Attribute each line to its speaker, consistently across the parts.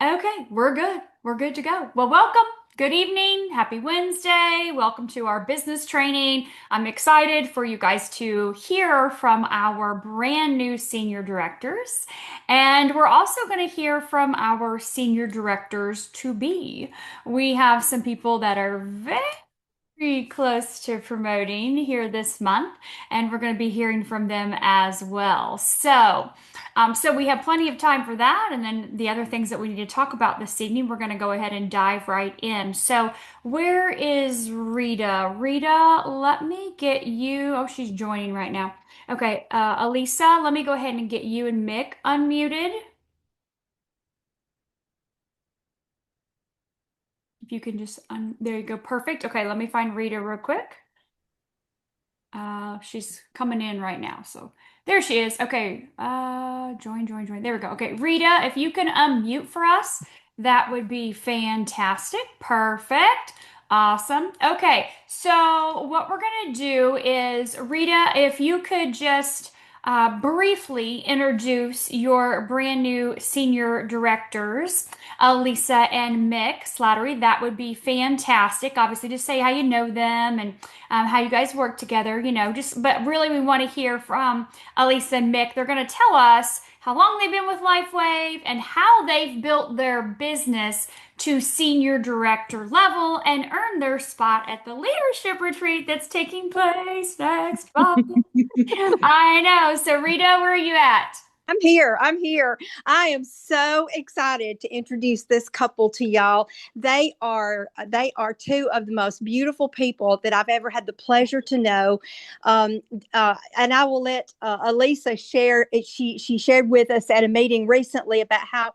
Speaker 1: Okay, we're good. We're good to go. Well, welcome. Good evening. Happy Wednesday. Welcome to our business training. I'm excited for you guys to hear from our brand new senior directors. And we're also going to hear from our senior directors to be. We have some people that are very close to promoting here this month, and we're going to be hearing from them as well. So we have plenty of time for that, and then the other things that we need to talk about this evening, we're going to go ahead and dive right in. So, where is Rita? Rita, let me get you. Oh, she's joining right now. Okay, Elisa, let me go ahead and get you and Mick unmuted. If you can just there you go. Perfect. Okay, let me find Rita real quick. She's coming in right now. So there she is. Okay. Join. There we go. Okay. Rita, if you can unmute for us, that would be fantastic. Perfect. Awesome. Okay. So what we're going to do is, Rita, if you could just briefly introduce your brand new senior directors, Lisa and Mick Slattery, that would be fantastic. Obviously, just say how you know them and how you guys work together, but really we want to hear from Elisa and Mick. They're going to tell us how long they've been with LifeWave and how they've built their business to senior director level and earned their spot at the leadership retreat that's taking place next month. I know. So, Rita, where are you at?
Speaker 2: I'm here. I'm here. I am so excited to introduce this couple to y'all. They are two of the most beautiful people that I've ever had the pleasure to know. And I will let Elisa share. She shared with us at a meeting recently about how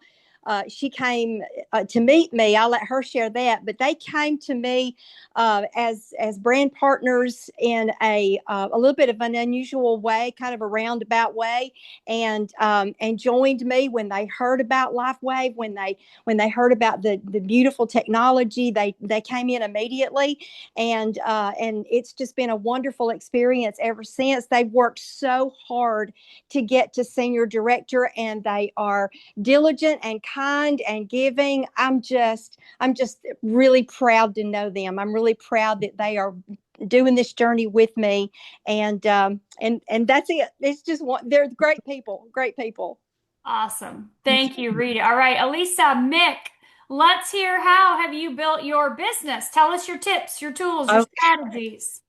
Speaker 2: she came to meet me. I'll let her share that. But they came to me as brand partners in a little bit of an unusual way, kind of a roundabout way, and joined me when they heard about LifeWave, when they heard about the beautiful technology. They came in immediately, and it's just been a wonderful experience ever since. They've worked so hard to get to senior director, and they are diligent and kind and giving. I'm just really proud to know them. I'm really proud that they are doing this journey with me, and that's it. It's just one. They're great people. Great people.
Speaker 1: Awesome. Thank you, Rita. All right, Elisa, Mick, let's hear how have you built your business? Tell us your tips, your tools, your
Speaker 3: Oh,
Speaker 1: strategies.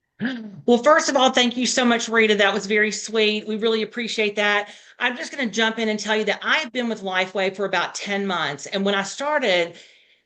Speaker 3: well, first of all, thank you so much, Rita. That was very sweet. We really appreciate that. I'm just going to jump in and tell you that I've been with Lifeway for about 10 months. And when I started,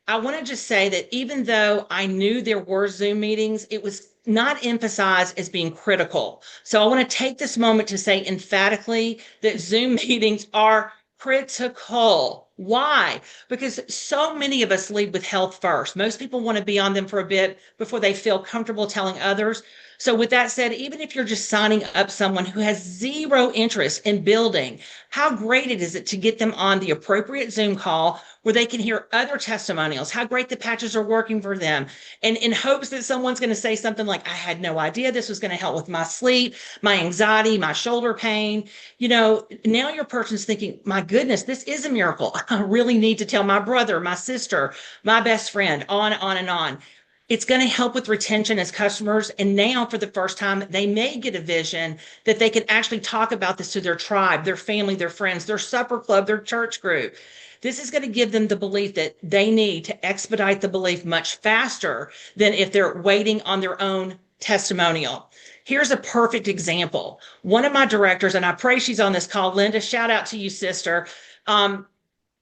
Speaker 3: I want to just say that even though I knew there were Zoom meetings, it was not emphasized as being critical. So I want to take this moment to say emphatically that Zoom meetings are critical. Why? Because so many of us lead with health first. Most people want to be on them for a bit before they feel comfortable telling others. So, with that said, even if you're just signing up someone who has zero interest in building, how great it is it to get them on the appropriate Zoom call where they can hear other testimonials, how great the patches are working for them, and in hopes that someone's going to say something like, I had no idea this was going to help with my sleep, my anxiety, my shoulder pain. Now your person's thinking, my goodness, this is a miracle. I really need to tell my brother, my sister, my best friend, on and on. It's going to help with retention as customers. And now, for the first time, they may get a vision that they can actually talk about this to their tribe, their family, their friends, their supper club, their church group. This is going to give them the belief that they need to expedite the belief much faster than if they're waiting on their own testimonial. Here's a perfect example. One of my directors, and I pray she's on this call, Linda, shout out to you, sister. Um,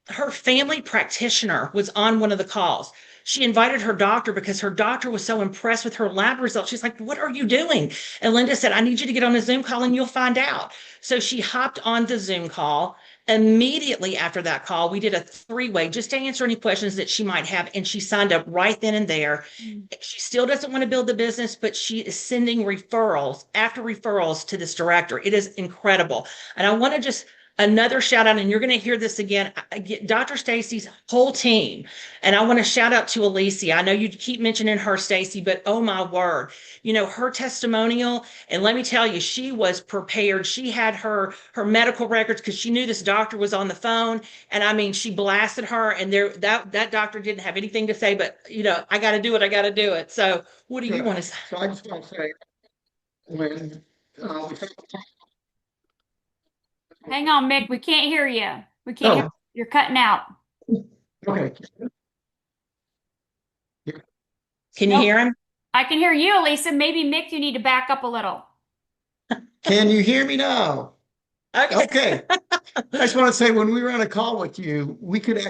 Speaker 3: Her family practitioner was on one of the calls. She invited her doctor because her doctor was so impressed with her lab results. She's like, what are you doing? And Linda said, I need you to get on a Zoom call and you'll find out. So she hopped on the Zoom call. Immediately after that call, we did a three-way just to answer any questions that she might have. And she signed up right then and there. She still doesn't want to build the business, but she is sending referrals after referrals to this director. It is incredible. And I want to just Another shout out, and you're going to hear this again, Dr. Stacy's whole team. And I want to shout out to Alicia. I know you keep mentioning her, Stacy, but oh my word, her testimonial. And let me tell you, she was prepared. She had her medical records because she knew this doctor was on the phone. And I mean, she blasted her, and that doctor didn't have anything to say, but I got to do it. I got to do it. So what do you want to say?
Speaker 4: So I just want to say, when we
Speaker 1: Hang on, Mick. We can't hear you. We can't hear.
Speaker 4: oh,
Speaker 1: You're cutting out.
Speaker 4: okay.
Speaker 3: Can you
Speaker 1: Nope.
Speaker 3: hear him?
Speaker 1: I can hear you, Elisa. Maybe Mick, you need to back up a little.
Speaker 4: Can you hear me now?
Speaker 3: Okay.
Speaker 4: Okay. I just want to say, when we were on a call with you,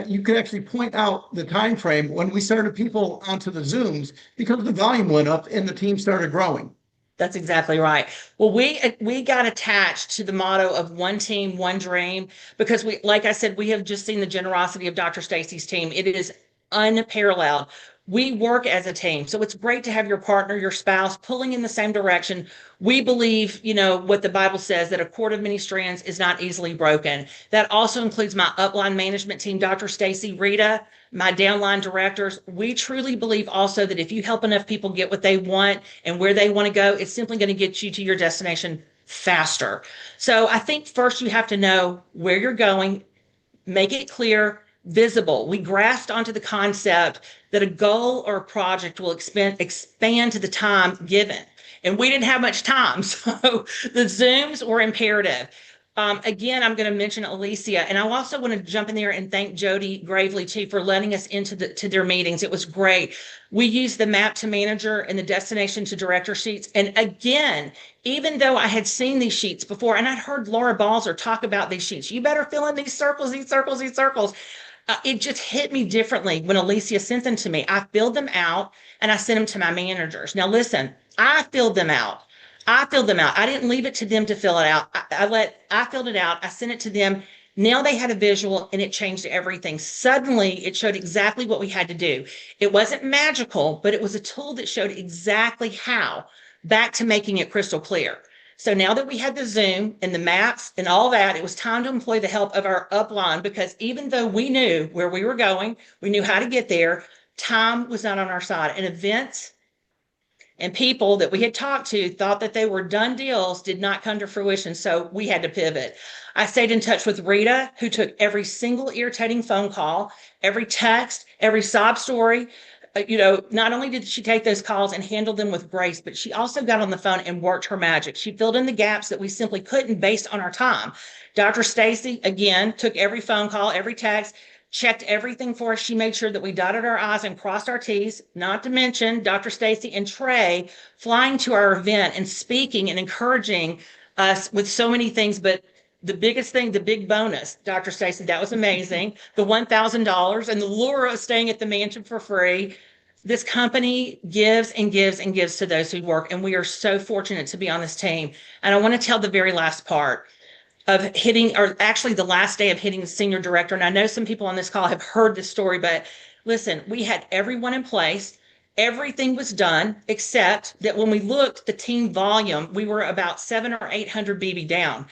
Speaker 4: you could actually point out the time frame when we started people onto the Zooms because the volume went up and the team started growing.
Speaker 3: That's exactly right. Well, we got attached to the motto of one team, one dream, because like I said, we have just seen the generosity of Dr. Stacy's team. It is unparalleled. We work as a team. So it's great to have your partner, your spouse pulling in the same direction. We believe, what the Bible says, that a cord of many strands is not easily broken. That also includes my upline management team, Dr. Stacy, Rita, my downline directors. We truly believe also that if you help enough people get what they want and where they want to go, it's simply going to get you to your destination faster. So I think first you have to know where you're going, make it clear, visible. We grasped onto the concept that a goal or a project will expand to the time given. And we didn't have much time. So the Zooms were imperative. Again, I'm going to mention Alicia, and I also want to jump in there and thank Jody Gravely too for letting us into to their meetings. It was great. We used the map to manager and the destination to director sheets. And again, even though I had seen these sheets before, and I'd heard Laura Balzer talk about these sheets, you better fill in these circles, these circles, these circles. It just hit me differently when Alicia sent them to me. I filled them out and I sent them to my managers. Now, listen, I filled them out. I filled them out. I didn't leave it to them to fill it out. I filled it out. I sent it to them. Now they had a visual and it changed everything. Suddenly it showed exactly what we had to do. It wasn't magical, but it was a tool that showed exactly how, back to making it crystal clear. So now that we had the Zoom and the maps and all that, it was time to employ the help of our upline, because even though we knew where we were going, we knew how to get there, time was not on our side. And events and people that we had talked to thought that they were done deals did not come to fruition. So we had to pivot. I stayed in touch with Rita, who took every single irritating phone call, every text, every sob story. Not only did she take those calls and handle them with grace, but she also got on the phone and worked her magic. She filled in the gaps that we simply couldn't based on our time. Dr. Stacy, again, took every phone call, every text, checked everything for us. She made sure that we dotted our I's and crossed our T's, not to mention Dr. Stacy and Trey flying to our event and speaking and encouraging us with so many things. But the biggest thing, the big bonus, Dr. Stacy, that was amazing. The $1,000 and the lure of staying at the mansion for free. This company gives and gives and gives to those who work. And we are so fortunate to be on this team. And I want to tell the very last part of hitting, or actually the last day of hitting the senior director. And I know some people on this call have heard this story, but listen, we had everyone in place. Everything was done, except that when we looked at the team volume, we were about 700 or 800 BB down.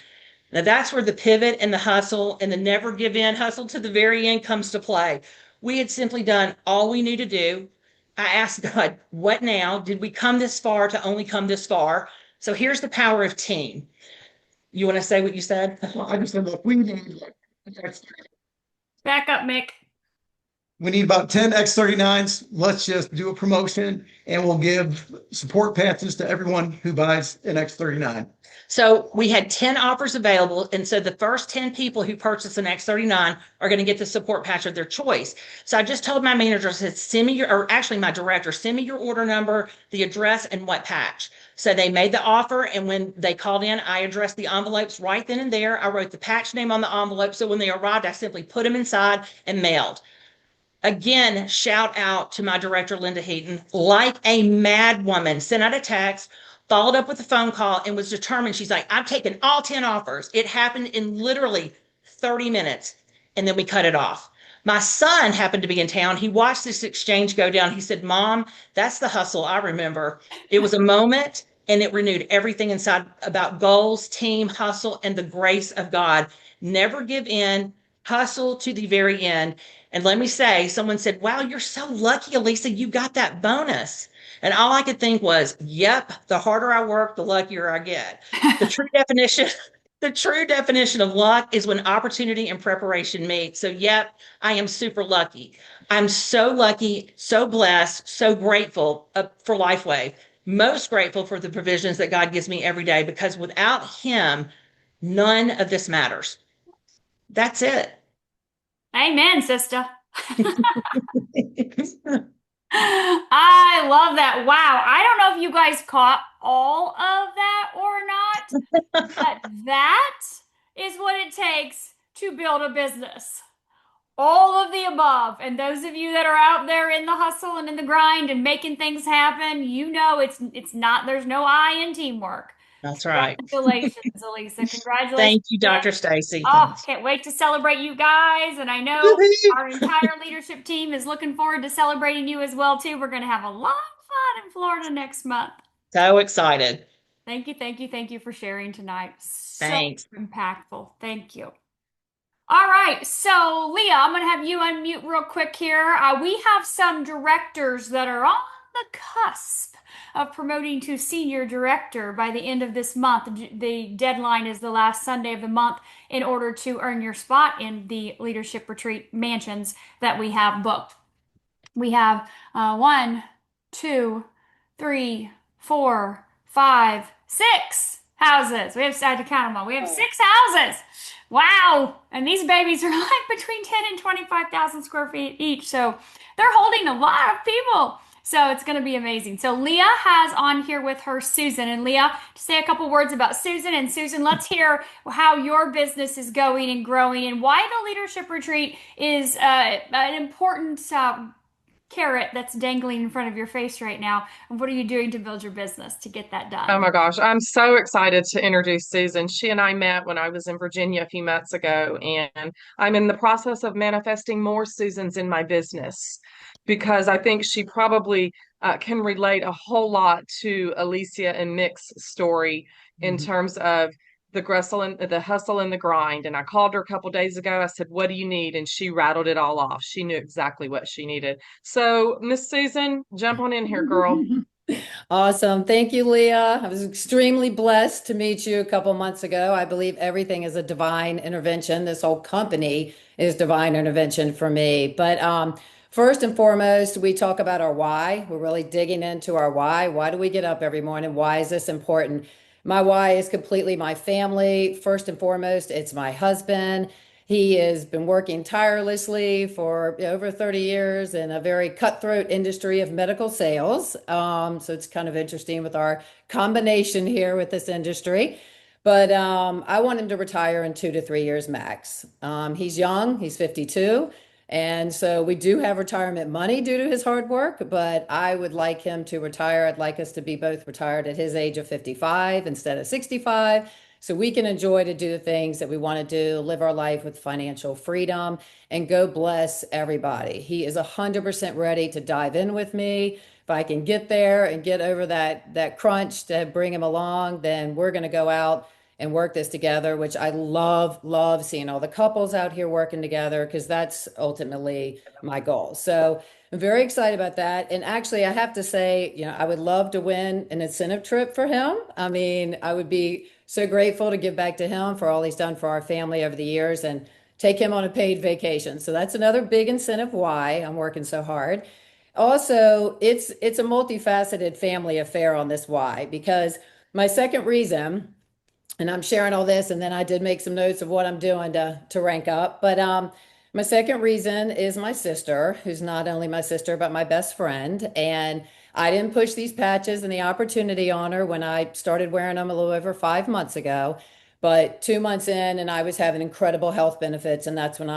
Speaker 3: Now that's where the pivot and the hustle and the never give in hustle to the very end comes to play. We had simply done all we knew to do. I asked God, what now? Did we come this far to only come this far? So here's the power of team. You want to say what you said?
Speaker 4: I just said, look, we need
Speaker 1: Back up, Mick.
Speaker 4: about 10 X39s. Let's just do a promotion and we'll give support patches to everyone who buys an X39.
Speaker 3: So we had 10 offers available. And so the first 10 people who purchase an X39 are going to get the support patch of their choice. So I just told my manager, I said, send me or actually my director, send me your order number, the address, and what patch. So they made the offer. And when they called in, I addressed the envelopes right then and there. I wrote the patch name on the envelope. So when they arrived, I simply put them inside and mailed. Again, shout out to my director, Linda Heaton, like a mad woman, sent out a text, followed up with a phone call, and was determined. She's like, I've taken all 10 offers. It happened in literally 30 minutes, and then we cut it off. My son happened to be in town. He watched this exchange go down. He said, Mom, that's the hustle I remember. It was a moment. and it renewed everything inside about goals, team, hustle, and the grace of God. Never give in, hustle to the very end. And let me say, someone said, wow, you're so lucky, Elisa, you got that bonus. And all I could think was, yep, the harder I work, the luckier I get. The true definition, the true definition of luck is when opportunity and preparation meet. So, yep, I am super lucky. I'm so lucky, so blessed, so grateful for Lifeway. Most grateful for the provisions that God gives me every day because without Him, none of this matters. That's it.
Speaker 1: Amen, sister. I love that. Wow. I don't know if you guys caught all of that or not, but that is what it takes to build a business. All of the above. And those of you that are out there in the hustle and in the grind and making things happen, you know it's not, there's no I in teamwork.
Speaker 3: That's right.
Speaker 1: Congratulations, Elisa. Congratulations.
Speaker 3: Thank you, Dr. Stacy.
Speaker 1: Oh, can't wait to celebrate you guys. And I know our entire leadership team is looking forward to celebrating you as well, too. We're going to have a lot of fun in Florida next month.
Speaker 3: So excited.
Speaker 1: Thank you, thank you, thank you for sharing tonight. So
Speaker 3: Thanks.
Speaker 1: impactful. Thank you. All right, so Leah, I'm going to have you unmute real quick here. We have some directors that are on the cusp of promoting to senior director by the end of this month. The deadline is the last Sunday of the month in order to earn your spot in the leadership retreat mansions that we have booked. We have 1, 2, 3, 4, 5, 6 houses. I had to count them all. We have 6 houses. Wow. And these babies are like between 10 and 25,000 square feet each. So they're holding a lot of people. So it's going to be amazing. So Leah has on here with her Susan. And Leah, to say a couple words about Susan. And Susan, let's hear how your business is going and growing and why the leadership retreat is an important carrot that's dangling in front of your face right now. And what are you doing to build your business to get that done?
Speaker 5: Oh my gosh, I'm so excited to introduce Susan. She and I met when I was in Virginia a few months ago, and I'm in the process of manifesting more Susans in my business because I think she probably can relate a whole lot to Alicia and Mick's story in terms of the hustle and the grind. And I called her a couple days ago. I said, "What do you need?" And she rattled it all off. She knew exactly what she needed. So, Miss Susan, jump on in here, girl.
Speaker 6: Awesome. Thank you, Leah. I was extremely blessed to meet you a couple months ago. I believe everything is a divine intervention. This whole company is divine intervention for me. But first and foremost, we talk about our why. We're really digging into our why. Why do we get up every morning? Why is this important? My why is completely my family. First and foremost, it's my husband. He has been working tirelessly for over 30 years in a very cutthroat industry of medical sales. So it's kind of interesting with our combination here with this industry. But I want him to retire in 2 to 3 years max. He's young, he's 52. And so we do have retirement money due to his hard work, but I would like him to retire. I'd like us to be both retired at his age of 55 instead of 65. So we can enjoy to do the things that we want to do, live our life with financial freedom, and go bless everybody. He is 100% ready to dive in with me. If I can get there and get over that crunch to bring him along, then we're going to go out and work this together, which I love seeing all the couples out here working together because that's ultimately my goal. So I'm very excited about that. And actually, I have to say, I would love to win an incentive trip for him. I mean, I would be so grateful to give back to him for all he's done for our family over the years and take him on a paid vacation. So that's another big incentive why I'm working so hard. Also, it's a multifaceted family affair on this why, because my second reason, and I'm sharing all this, and then I did make some notes of what I'm doing to rank up. But my second reason is my sister, who's not only my sister, but my best friend. And I didn't push these patches and the opportunity on her when I started wearing them a little over 5 months ago. But 2 months in, and I was having incredible health benefits. And that's when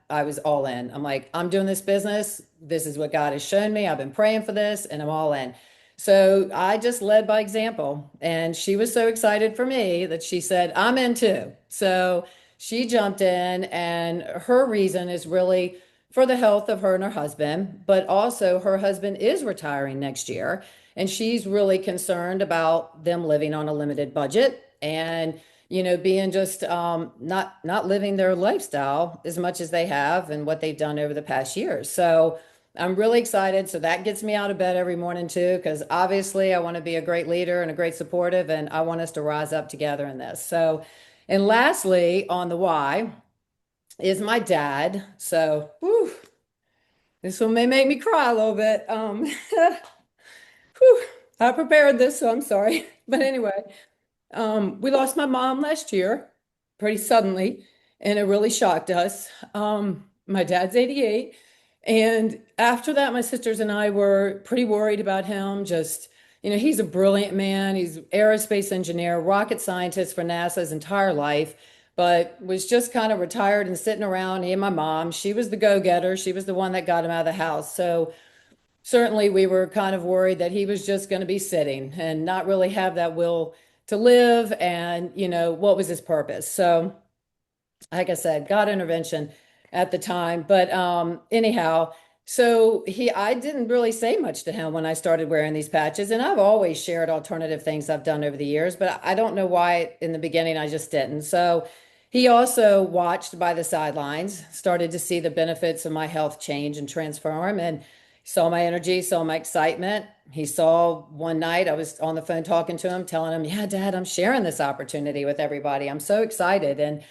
Speaker 6: I was all in. I'm like, I'm doing this business. This is what God has shown me. I've been praying for this, and I'm all in. So I just led by example. And she was so excited for me that she said, I'm in too. So she jumped in, and her reason is really for the health of her and her husband, but also her husband is retiring next year. And she's really concerned about them living on a limited budget and, being just not living their lifestyle as much as they have and what they've done over the past years. So I'm really excited. So that gets me out of bed every morning too, because obviously I want to be a great leader and a great supportive, and I want us to rise up together in this. So, and lastly, on the why is my dad. So, whew, this one may make me cry a little bit. Whew, I prepared this, so I'm sorry. But anyway, we lost my mom last year pretty suddenly, and it really shocked us. My dad's 88. And after that, my sisters and I were pretty worried about him. Just, he's a brilliant man. He's aerospace engineer, rocket scientist for NASA his entire life, but was just kind of retired and sitting around. He and my mom, she was the go-getter. She was the one that got him out of the house. So certainly we were kind of worried that he was just going to be sitting and not really have that will to live. And, what was his purpose? So, like I said, God intervention at the time. But anyhow, so I didn't really say much to him when I started wearing these patches. And I've always shared alternative things I've done over the years, but I don't know why in the beginning I just didn't. So he also watched by the sidelines, started to see the benefits of my health change and transform, and saw my energy, saw my excitement. He saw one night I was on the phone talking to him, telling him, yeah, Dad, I'm sharing this opportunity with everybody. I'm so excited. And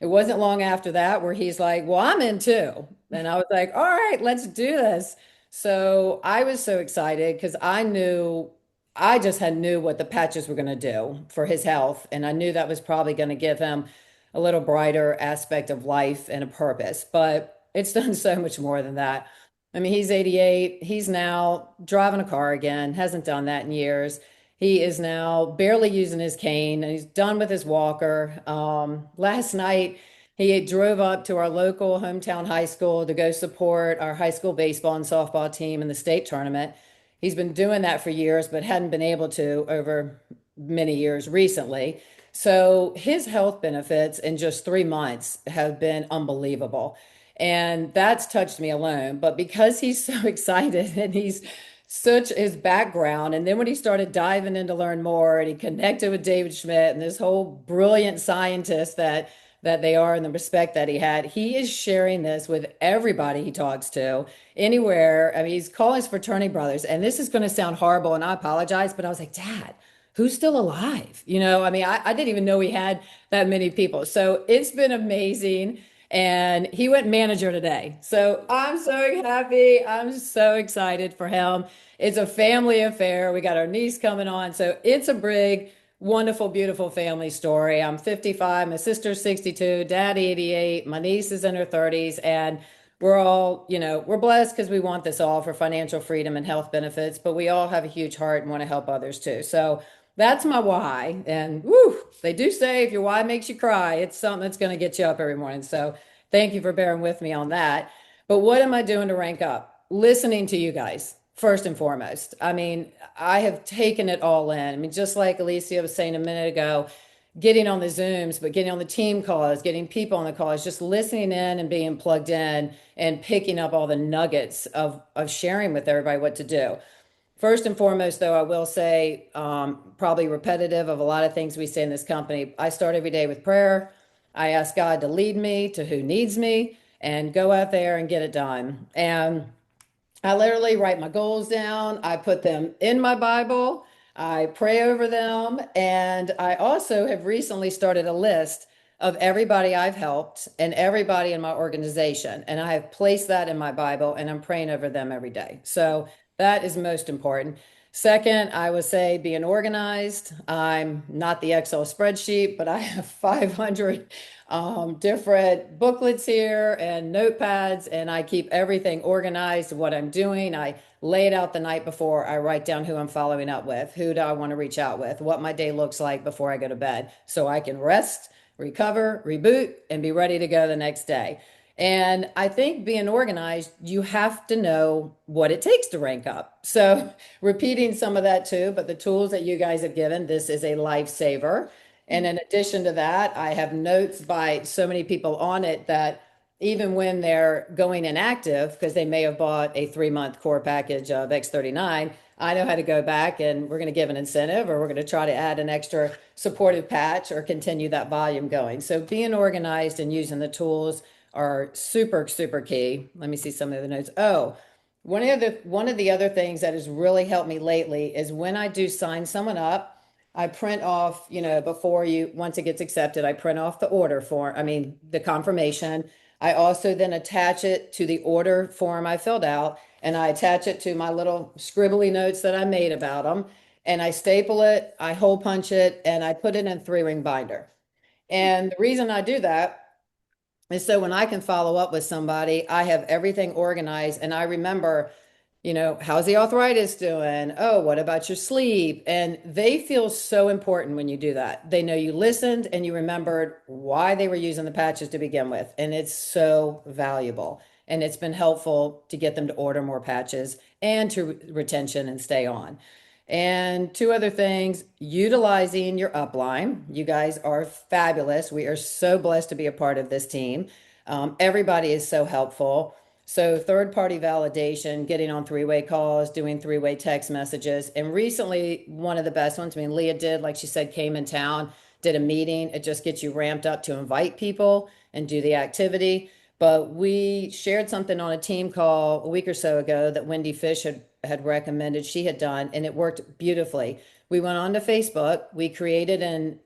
Speaker 6: it wasn't long after that where he's like, well, I'm in too. And I was like, all right, let's do this. So I was so excited because I just had knew what the patches were going to do for his health. And I knew that was probably going to give him a little brighter aspect of life and a purpose. But it's done so much more than that. I mean, he's 88. He's now driving a car again, hasn't done that in years. He is now barely using his cane, and he's done with his walker. Last night, he drove up to our local hometown high school to go support our high school baseball and softball team in the state tournament. He's been doing that for years, but hadn't been able to over many years recently. So his health benefits in just 3 months have been unbelievable. And that's touched me alone. But because he's so excited and he's such his background, and then when he started diving in to learn more, and he connected with David Schmidt and this whole brilliant scientist that they are, and the respect that he is sharing this with everybody he talks to anywhere. I mean, he's calling his fraternity brothers, and this is going to sound horrible, and I apologize, but I was like, Dad, who's still alive? I mean, I didn't even know we had that many people. So it's been amazing. And he went manager today. So I'm so happy. I'm so excited for him. It's a family affair. We got our niece coming on. So it's a big, wonderful, beautiful family story. I'm 55, my sister's 62, Dad 88, my niece is in her 30s, and we're all, we're blessed because we want this all for financial freedom and health benefits, but we all have a huge heart and want to help others too. So that's my why. And woo, they do say if your why makes you cry, it's something that's going to get you up every morning. So thank you for bearing with me on that. But what am I doing to rank up? Listening to you guys, first and foremost. I mean, I have taken it all in. I mean, just like Alicia was saying a minute ago, getting on the Zooms, but getting on the team calls, getting people on the calls, just listening in and being plugged in and picking up all the nuggets of sharing with everybody what to do. First and foremost, though, I will say, probably repetitive of a lot of things we say in this company, I start every day with prayer. I ask God to lead me to who needs me and go out there and get it done. And I literally write my goals down. I put them in my Bible. I pray over them. And I also have recently started a list of everybody I've helped and everybody in my organization. And I have placed that in my Bible, and I'm praying over them every day. So that is most important. Second, I would say being organized. I'm not the Excel spreadsheet, but I have 500 different booklets here and notepads, and I keep everything organized, what I'm doing. I lay it out the night before. I write down who I'm following up with, who do I want to reach out with, what my day looks like before I go to bed, so I can rest, recover, reboot, and be ready to go the next day. And I think being organized, you have to know what it takes to rank up. So repeating some of that too, but the tools that you guys have given, this is a lifesaver. And in addition to that, I have notes by so many people on it that even when they're going inactive, because they may have bought a 3-month core package of X39, I know how to go back and we're going to give an incentive, or we're going to try to add an extra supportive patch or continue that volume going. So being organized and using the tools are super, super key. Let me see some of the notes. Oh, one of the other things that has really helped me lately is when I do sign someone up, I print off, once it gets accepted, I print off the order form, the confirmation. I also then attach it to the order form I filled out, and I attach it to my little scribbly notes that I made about them. And I staple it, I hole punch it, and I put it in a 3-ring binder. And the reason I do that, and so when I can follow up with somebody, I have everything organized and I remember, how's the arthritis doing? Oh, what about your sleep? And they feel so important when you do that. They know you listened and you remembered why they were using the patches to begin with. And it's so valuable. And it's been helpful to get them to order more patches and to retention and stay on. And 2 other things, utilizing your upline. You guys are fabulous. We are so blessed to be a part of this team. Everybody is so helpful. So third-party validation, getting on 3-way calls, doing 3-way text messages. And recently, one of the best ones, Leah did, like she said, came in town, did a meeting. It just gets you ramped up to invite people and do the activity. But we shared something on a team call a week or so ago that Wendy Fish had recommended she had done, and it worked beautifully. We went on to Facebook. We created an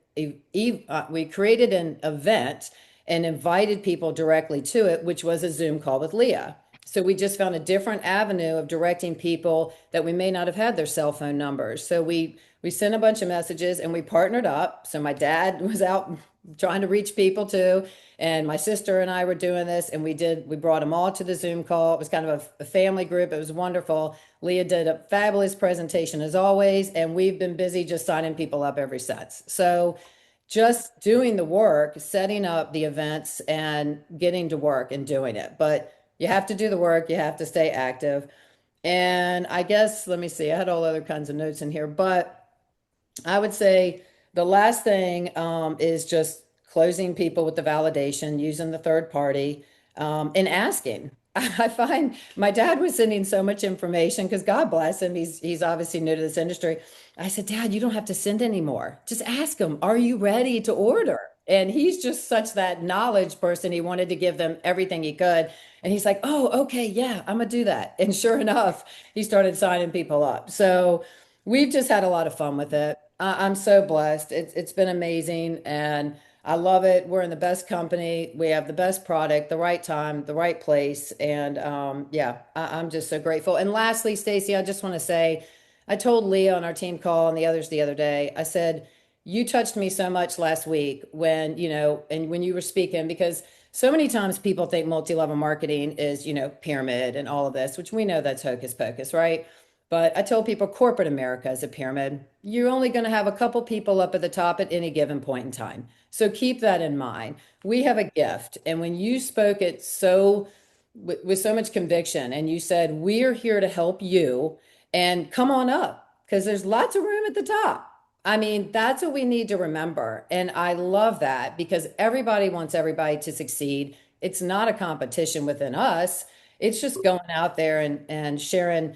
Speaker 6: event and invited people directly to it, which was a Zoom call with Leah. So we just found a different avenue of directing people that we may not have had their cell phone numbers. So we sent a bunch of messages and we partnered up. So my dad was out trying to reach people too. And my sister and I were doing this, and we brought them all to the Zoom call. It was kind of a family group. It was wonderful. Leah did a fabulous presentation as always, and we've been busy just signing people up ever since. So just doing the work, setting up the events and getting to work and doing it. But you have to do the work, you have to stay active. And I guess, let me see, I had all other kinds of notes in here, but I would say the last thing is just closing people with the validation, using the third party, and asking. I find my dad was sending so much information because God bless him. He's obviously new to this industry. I said, Dad, you don't have to send anymore. Just ask him, are you ready to order? And he's just such that knowledge person. He wanted to give them everything he could. And he's like, oh, okay, yeah, I'm gonna do that. And sure enough, he started signing people up. So we've just had a lot of fun with it. I'm so blessed. It's been amazing. And I love it. We're in the best company. We have the best product, the right time, the right place. And I'm just so grateful. And lastly, Stacy, I just want to say, I told Leah on our team call and the others the other day, I said, you touched me so much last week when, and when you were speaking, because so many times people think multi-level marketing is, pyramid and all of this, which we know that's hocus pocus, right? But I told people corporate America is a pyramid. You're only going to have a couple people up at the top at any given point in time. So keep that in mind. We have a gift. And when you spoke it with so much conviction and you said, we're here to help you and come on up because there's lots of room at the top. That's what we need to remember. And I love that because everybody wants everybody to succeed. It's not a competition within us. It's just going out there and sharing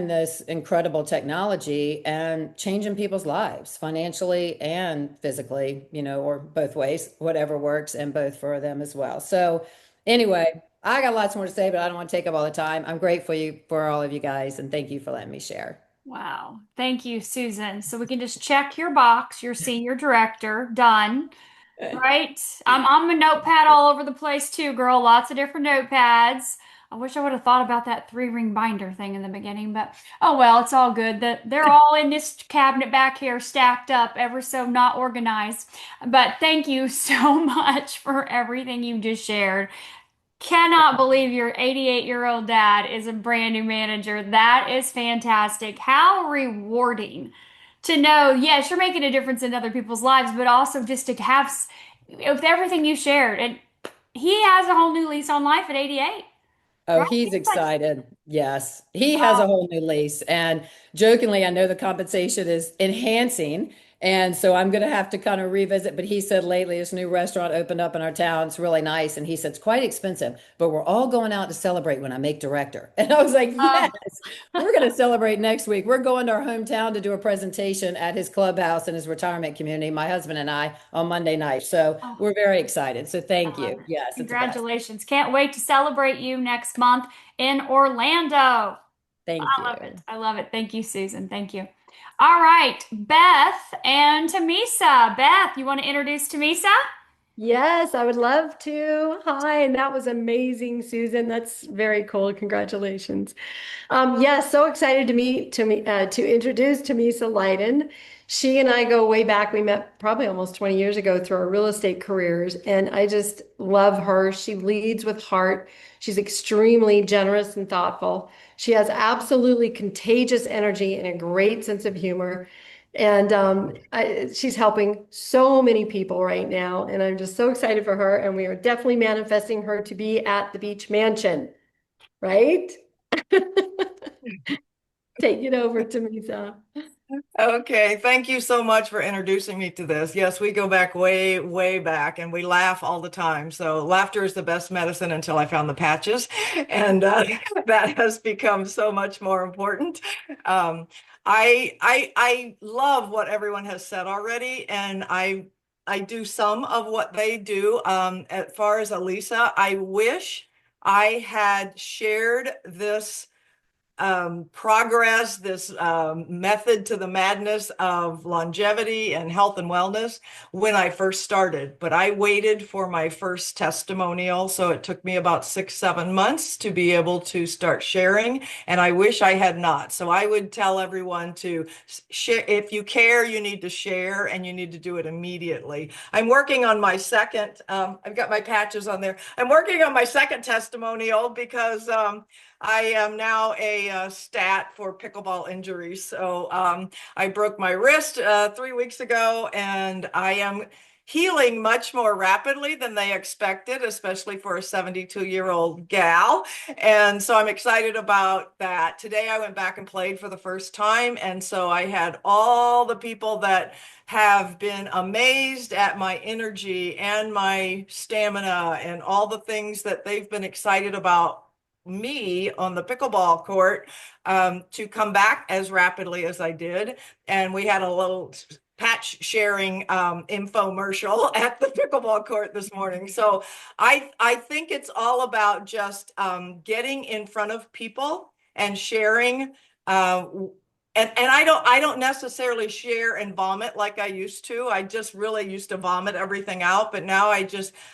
Speaker 6: this incredible technology and changing people's lives financially and physically, or both ways, whatever works, and both for them as well. So anyway, I got lots more to say, but I don't want to take up all the time. I'm grateful for all of you guys, and thank you for letting me share.
Speaker 1: Wow. Thank you, Susan. So we can just check your box, your senior director, done. Right? I'm a notepad all over the place too, girl. Lots of different notepads. I wish I would have thought about that 3-ring binder thing in the beginning, but oh well, it's all good. That they're all in this cabinet back here, stacked up, ever so not organized. But thank you so much for everything you just shared. Cannot believe your 88-year-old dad is a brand new manager. That is fantastic. How rewarding to know, yes, you're making a difference in other people's lives, but also just to have, with everything you shared. And he has a whole new lease on life at 88.
Speaker 6: Oh,
Speaker 1: Right?
Speaker 6: he's
Speaker 1: It's like,
Speaker 6: excited. Yes, he has a whole new lease. And jokingly, I know the compensation is enhancing And so I'm going to have to kind of revisit. But he said lately this new restaurant opened up in our town. It's really nice. And he said it's quite expensive, but we're all going out to celebrate when I make director. And I was like, yes, we're going to celebrate next week. We're going to our hometown to do a presentation at his clubhouse in his retirement community, my husband and I, on Monday night. So
Speaker 1: Oh,
Speaker 6: we're very excited. So thank
Speaker 1: I love
Speaker 6: you.
Speaker 1: it.
Speaker 6: Yes, it's the best.
Speaker 1: Congratulations. Can't wait to celebrate you next month in Orlando.
Speaker 6: Thank
Speaker 1: I
Speaker 6: you.
Speaker 1: love it. I love it. Thank you, Susan. Thank you. All right, Beth and Tamisa. Beth, you want to introduce Tamisa?
Speaker 7: Yes, I would love to. Hi, and that was amazing, Susan. That's very cool. Congratulations. Yes, so excited to introduce Tamisa Leiden. She and I go way back. We met probably almost 20 years ago through our real estate careers, and I just love her. She leads with heart. She's extremely generous and thoughtful. She has absolutely contagious energy and a great sense of humor. And she's helping so many people right now, and I'm just so excited for her. And we are definitely manifesting her to be at the Beach Mansion, right? Take it over, Tamisa.
Speaker 8: Okay, thank you so much for introducing me to this. Yes, we go back way, way back and we laugh all the time. So laughter is the best medicine until I found the patches. And that has become so much more important. I love what everyone has said already, and I do some of what they do. As far as Elisa, I wish I had shared this progress, this method to the madness of longevity and health and wellness when I first started. But I waited for my first testimonial. So it took me about 6, 7 months to be able to start sharing. And I wish I had not. So I would tell everyone to share. If you care, you need to share, and you need to do it immediately. I'm working on my second, I've got my patches on there. I'm working on my second testimonial because I am now a stat for pickleball injuries. So I broke my wrist 3 weeks ago, and I am healing much more rapidly than they expected, especially for a 72-year-old gal. And so I'm excited about that. Today I went back and played for the first time. And so I had all the people that have been amazed at my energy and my stamina and all the things that they've been excited about me on the pickleball court to come back as rapidly as I did. And we had a little patch sharing infomercial at the pickleball court this morning. So I think it's all about just getting in front of people and sharing. And I don't necessarily share and vomit like I used to. I just really used to vomit everything out. But now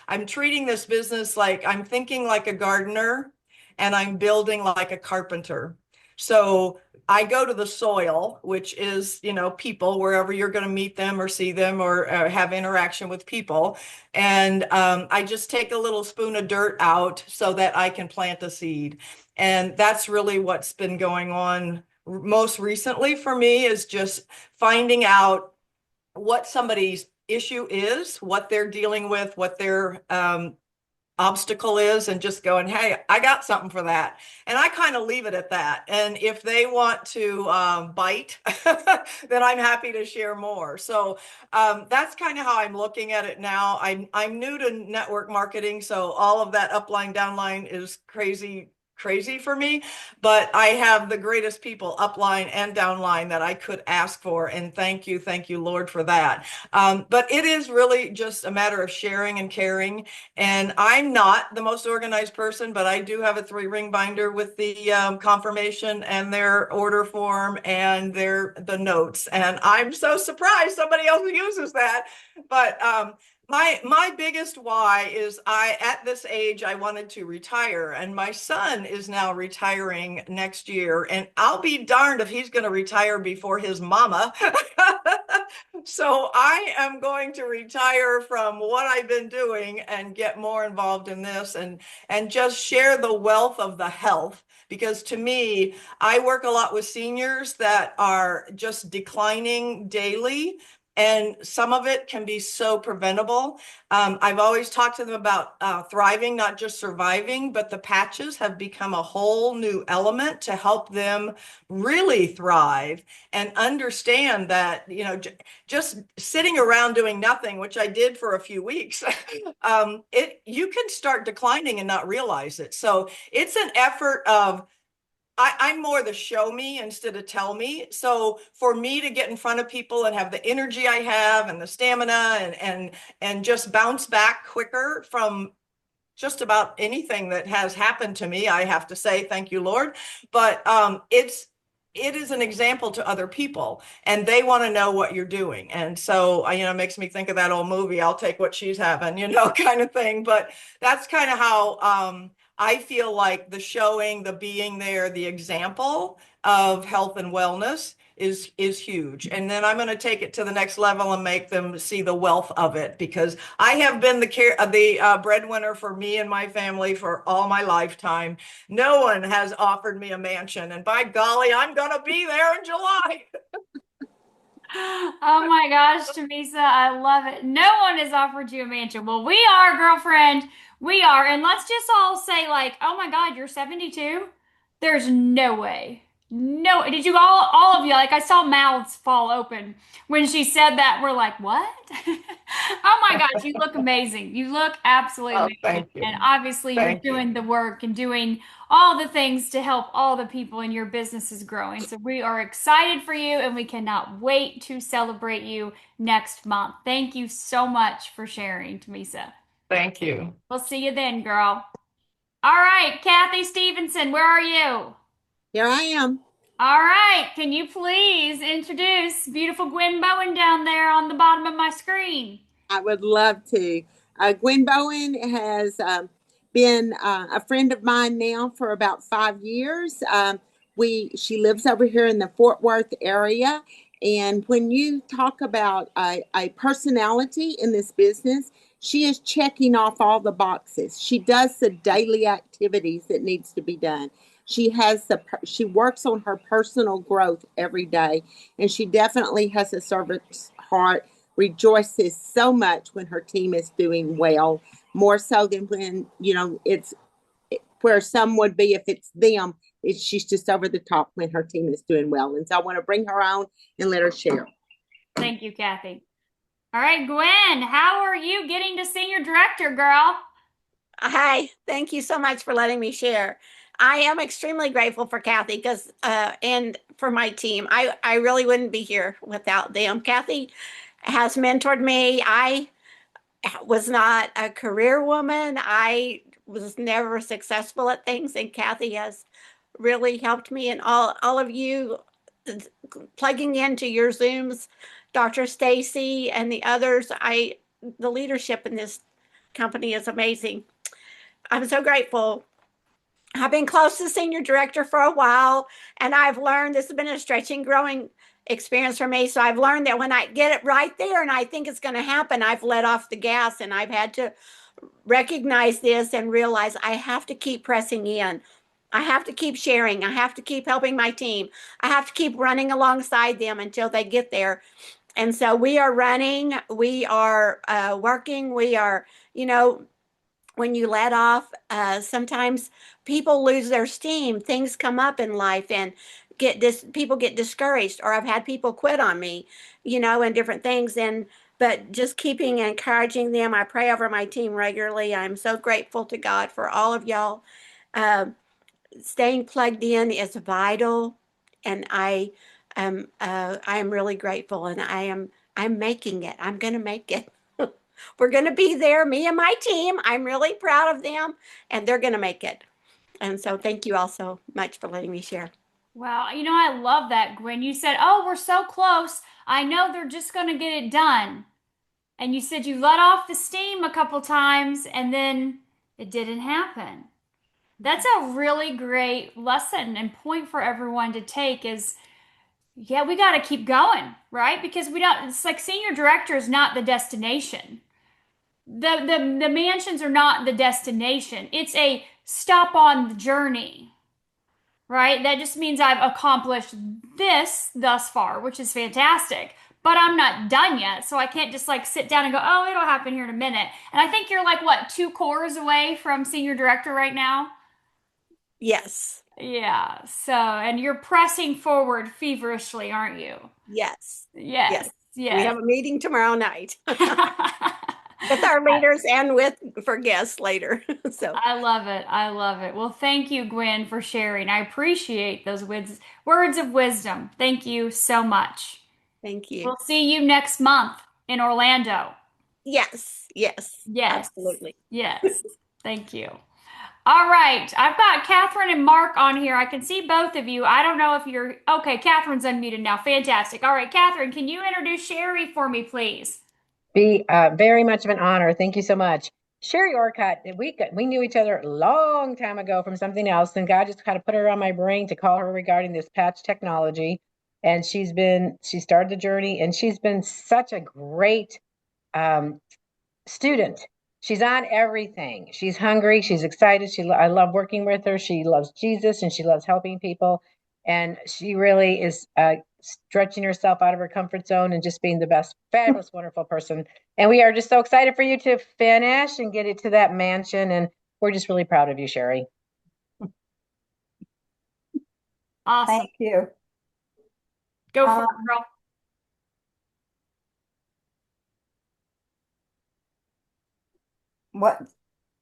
Speaker 8: I'm treating this business like I'm thinking like a gardener, and I'm building like a carpenter. So I go to the soil, which is, people, wherever you're going to meet them or see them or have interaction with people. And I just take a little spoon of dirt out so that I can plant a seed. And that's really what's been going on most recently for me, is just finding out what somebody's issue is, what they're dealing with, what their obstacle is, and just going, hey, I got something for that. And I kind of leave it at that. And if they want to bite, then I'm happy to share more. So that's kind of how I'm looking at it now. I'm new to network marketing, so all of that upline, downline is crazy for me, but I have the greatest people upline and downline that I could ask for. And thank you, Lord, for that. But it is really just a matter of sharing and caring. And I'm not the most organized person, but I do have a 3-ring binder with the confirmation and their order form and the notes. And I'm so surprised somebody else uses that. But my biggest why is at this age, I wanted to retire, and my son is now retiring next year, and I'll be darned if he's going to retire before his mama. So I am going to retire from what I've been doing and get more involved in this and just share the wealth of the health. Because to me, I work a lot with seniors that are just declining daily. And some of it can be so preventable. I've always talked to them about thriving, not just surviving, but the patches have become a whole new element to help them really thrive and understand that, just sitting around doing nothing, which I did for a few weeks, you can start declining and not realize it. So it's an effort of, I'm more the show me instead of tell me. So for me to get in front of people and have the energy I have and the stamina and just bounce back quicker from just about anything that has happened to me, I have to say thank you, Lord. But it is an example to other people, and they want to know what you're doing. And so, it makes me think of that old movie, I'll take what she's having, kind of thing. But that's kind of how I feel like the showing, the being there, the example of health and wellness is huge. And then I'm going to take it to the next level and make them see the wealth of it, because I have been the breadwinner for me and my family for all my lifetime. No one has offered me a mansion, and by golly, I'm going to be there in July.
Speaker 1: Oh my gosh, Tamisa, I love it. No one has offered you a mansion. Well, we are, girlfriend. We are. And let's just all say, like, oh my God, you're 72? There's no way. No. Did you all of you, like, I saw mouths fall open when she said that. We're like, what? Oh my gosh, you look amazing. You look absolutely
Speaker 8: Oh,
Speaker 1: amazing.
Speaker 8: thank you.
Speaker 1: And obviously, you're
Speaker 8: Thank you.
Speaker 1: doing the work and doing all the things to help all the people in your businesses growing. So we are excited for you and we cannot wait to celebrate you next month. Thank you so much for sharing, Tamisa.
Speaker 8: Thank you.
Speaker 1: We'll see you then, girl. All right, Kathy Stevenson, where are you?
Speaker 9: Here I am.
Speaker 1: All right, can you please introduce beautiful Gwen Bowen down there on the bottom of my screen?
Speaker 9: I would love to. Gwen Bowen has been a friend of mine now for about 5 years. She lives over here in the Fort Worth area. And when you talk about a personality in this business, she is checking off all the boxes. She does the daily activities that needs to be done. She works on her personal growth every day, and she definitely has a servant's heart, rejoices so much when her team is doing well, more so than when, it's where some would be if it's them. She's just over the top when her team is doing well. And so I want to bring her on and let her share.
Speaker 1: Thank you, Kathy. All right, Gwen, how are you getting to senior director, girl?
Speaker 10: Hi, thank you so much for letting me share. I am extremely grateful for Kathy and for my team. I really wouldn't be here without them. Kathy has mentored me. I was not a career woman. I was never successful at things, and Kathy has really helped me. And all of you plugging into your Zooms, Dr. Stacy and the others, the leadership in this company is amazing. I'm so grateful. I've been close to senior director for a while, and I've learned this has been a stretching, growing experience for me. So I've learned that when I get it right there and I think it's going to happen, I've let off the gas, and I've had to recognize this and realize I have to keep pressing in. I have to keep sharing. I have to keep helping my team. I have to keep running alongside them until they get there. And so we are running, we are working, we are, when you let off, sometimes people lose their steam. Things come up in life and people get discouraged, or I've had people quit on me, and different things. But just keeping encouraging them. I pray over my team regularly. I'm so grateful to God for all of y'all. Staying plugged in is vital, and I am really grateful, and I'm making it. I'm going to make it. We're going to be there, me and my team. I'm really proud of them, and they're going to make it. And so thank you all so much for letting me share.
Speaker 1: Wow, I love that, Gwen. You said, oh, we're so close. I know they're just going to get it done. And you said you let off the steam a couple times and then it didn't happen. That's a really great lesson and point for everyone to take is, yeah, we got to keep going, right? Because it's like senior director is not the destination. The mansions are not the destination. It's a stop on the journey, right? That just means I've accomplished this thus far, which is fantastic. but I'm not done yet. So I can't just like sit down and go, oh, it'll happen here in a minute. And I think you're like, what, 2 cores away from senior director right now?
Speaker 10: Yes.
Speaker 1: Yeah. So, and you're pressing forward feverishly, aren't you?
Speaker 10: Yes.
Speaker 1: Yes.
Speaker 10: We
Speaker 1: Yes.
Speaker 10: have a meeting tomorrow night with our leaders and for guests later. So
Speaker 1: I love it. I love it. Well, thank you, Gwen, for sharing. I appreciate those words of wisdom. Thank you so much.
Speaker 10: thank you.
Speaker 1: We'll see you next month in Orlando.
Speaker 10: Yes. Yes.
Speaker 1: Yes.
Speaker 10: Absolutely.
Speaker 1: Yes. Thank you. All right. I've got Catherine and Mark on here. I can see both of you. I don't know if you're okay. Catherine's unmuted now. Fantastic. All right, Catherine, can you introduce Sherry for me, please?
Speaker 11: Be very much of an honor. Thank you so much. Sherry Orcutt, we knew each other a long time ago from something else, and God just kind of put her on my brain to call her regarding this patch technology. And she started the journey, and she's been such a great student. She's on everything. She's hungry. She's excited. I love working with her. She loves Jesus and she loves helping people. And she really is stretching herself out of her comfort zone and just being the best, fabulous, wonderful person. And we are just so excited for you to finish and get it to that mansion. And we're just really proud of you, Sherry.
Speaker 1: Awesome.
Speaker 12: Thank you.
Speaker 1: Go for it, girl.
Speaker 12: What?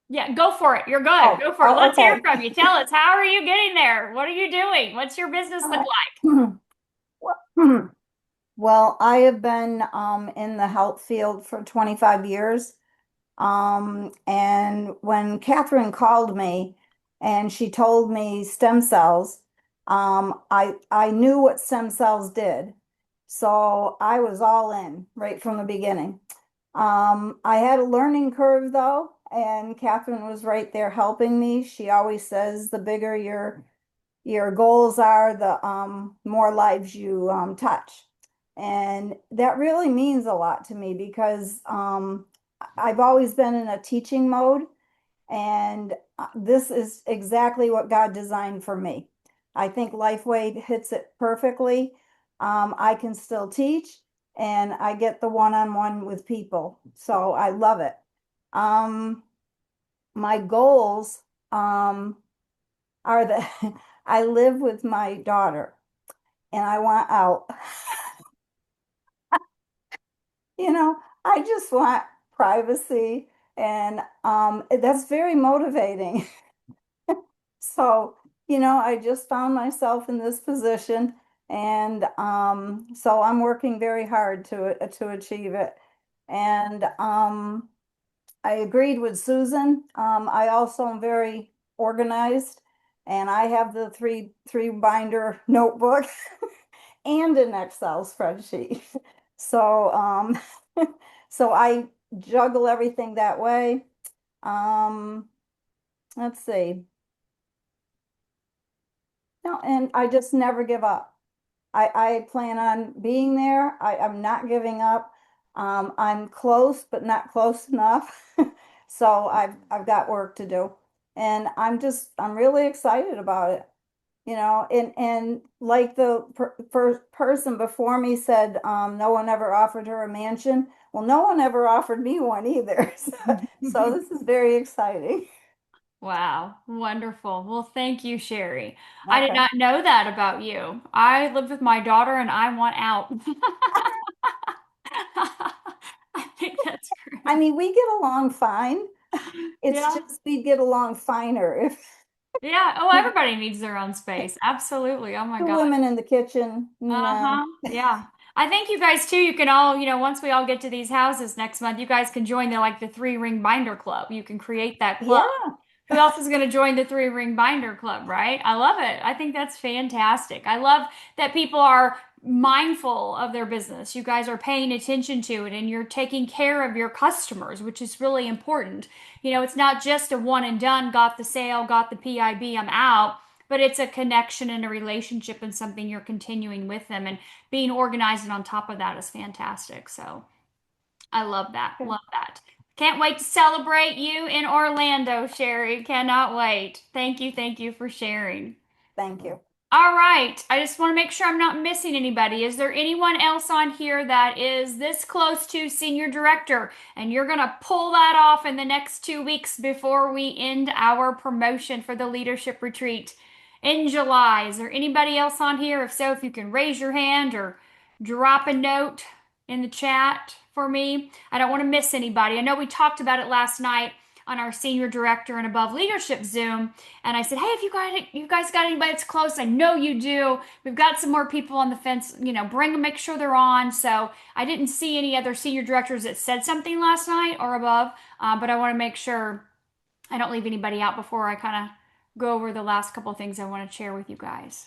Speaker 1: Yeah, go for it. You're good.
Speaker 12: Oh,
Speaker 1: Go for it. Let's
Speaker 12: okay.
Speaker 1: hear from you. Tell us, how are you getting there? What are you doing? What's your business look like?
Speaker 12: Well, I have been in the health field for 25 years. And when Catherine called me and she told me stem cells, I knew what stem cells did. So I was all in right from the beginning. I had a learning curve though, and Catherine was right there helping me. She always says the bigger your goals are, the more lives you touch. And that really means a lot to me because I've always been in a teaching mode, and this is exactly what God designed for me. I think Lifeway hits it perfectly. I can still teach and I get the one-on-one with people. So I love it. My goals are that I live with my daughter and I want out. I just want privacy, and that's very motivating. So, I just found myself in this position, and so I'm working very hard to achieve it. And I agreed with Susan. I also am very organized, and I have the three binder notebook and an Excel spreadsheet. So so I juggle everything that way. Let's see. No, and I just never give up. I plan on being there. I'm not giving up. I'm close, but not close enough. So I've got work to do. And I'm really excited about it. And like the person before me said, no one ever offered her a mansion. Well, no one ever offered me one either. So this is very exciting.
Speaker 1: Wow, wonderful. Well, thank you, Sherry. I did
Speaker 12: Okay.
Speaker 1: not know that about you. I live with my daughter and I want out. I think that's great.
Speaker 12: I mean, we get along fine. It's
Speaker 1: Yeah.
Speaker 12: just we'd get along finer if
Speaker 1: Yeah. Oh, everybody needs their own space. Absolutely. Oh my
Speaker 12: the
Speaker 1: God.
Speaker 12: women in the kitchen,
Speaker 1: Uh-huh. Yeah. I think you guys too, you can all, once we all get to these houses next month, you guys can join the 3 ring binder club. You can create that club.
Speaker 12: Yeah.
Speaker 1: Who else is going to join the 3 ring binder club, right? I love it. I think that's fantastic. I love that people are mindful of their business. You guys are paying attention to it and you're taking care of your customers, which is really important. It's not just a one and done, got the sale, got the PIB, I'm out, but it's a connection and a relationship and something you're continuing with them, and being organized and on top of that is fantastic. So I love that. Love that. Can't wait to celebrate you in Orlando, Sherry. Cannot wait. Thank you. Thank you for sharing.
Speaker 12: Thank you.
Speaker 1: All right. I just want to make sure I'm not missing anybody. Is there anyone else on here that is this close to senior director and you're going to pull that off in the next 2 weeks before we end our promotion for the leadership retreat in July? Is there anybody else on here? If so, if you can raise your hand or drop a note in the chat for me. I don't want to miss anybody. I know we talked about it last night on our senior director and above leadership Zoom. And I said, hey, if you guys got anybody that's close, I know you do. We've got some more people on the fence, bring them, make sure they're on. So I didn't see any other senior directors that said something last night or above, but I want to make sure I don't leave anybody out before I kind of go over the last couple of things I want to share with you guys.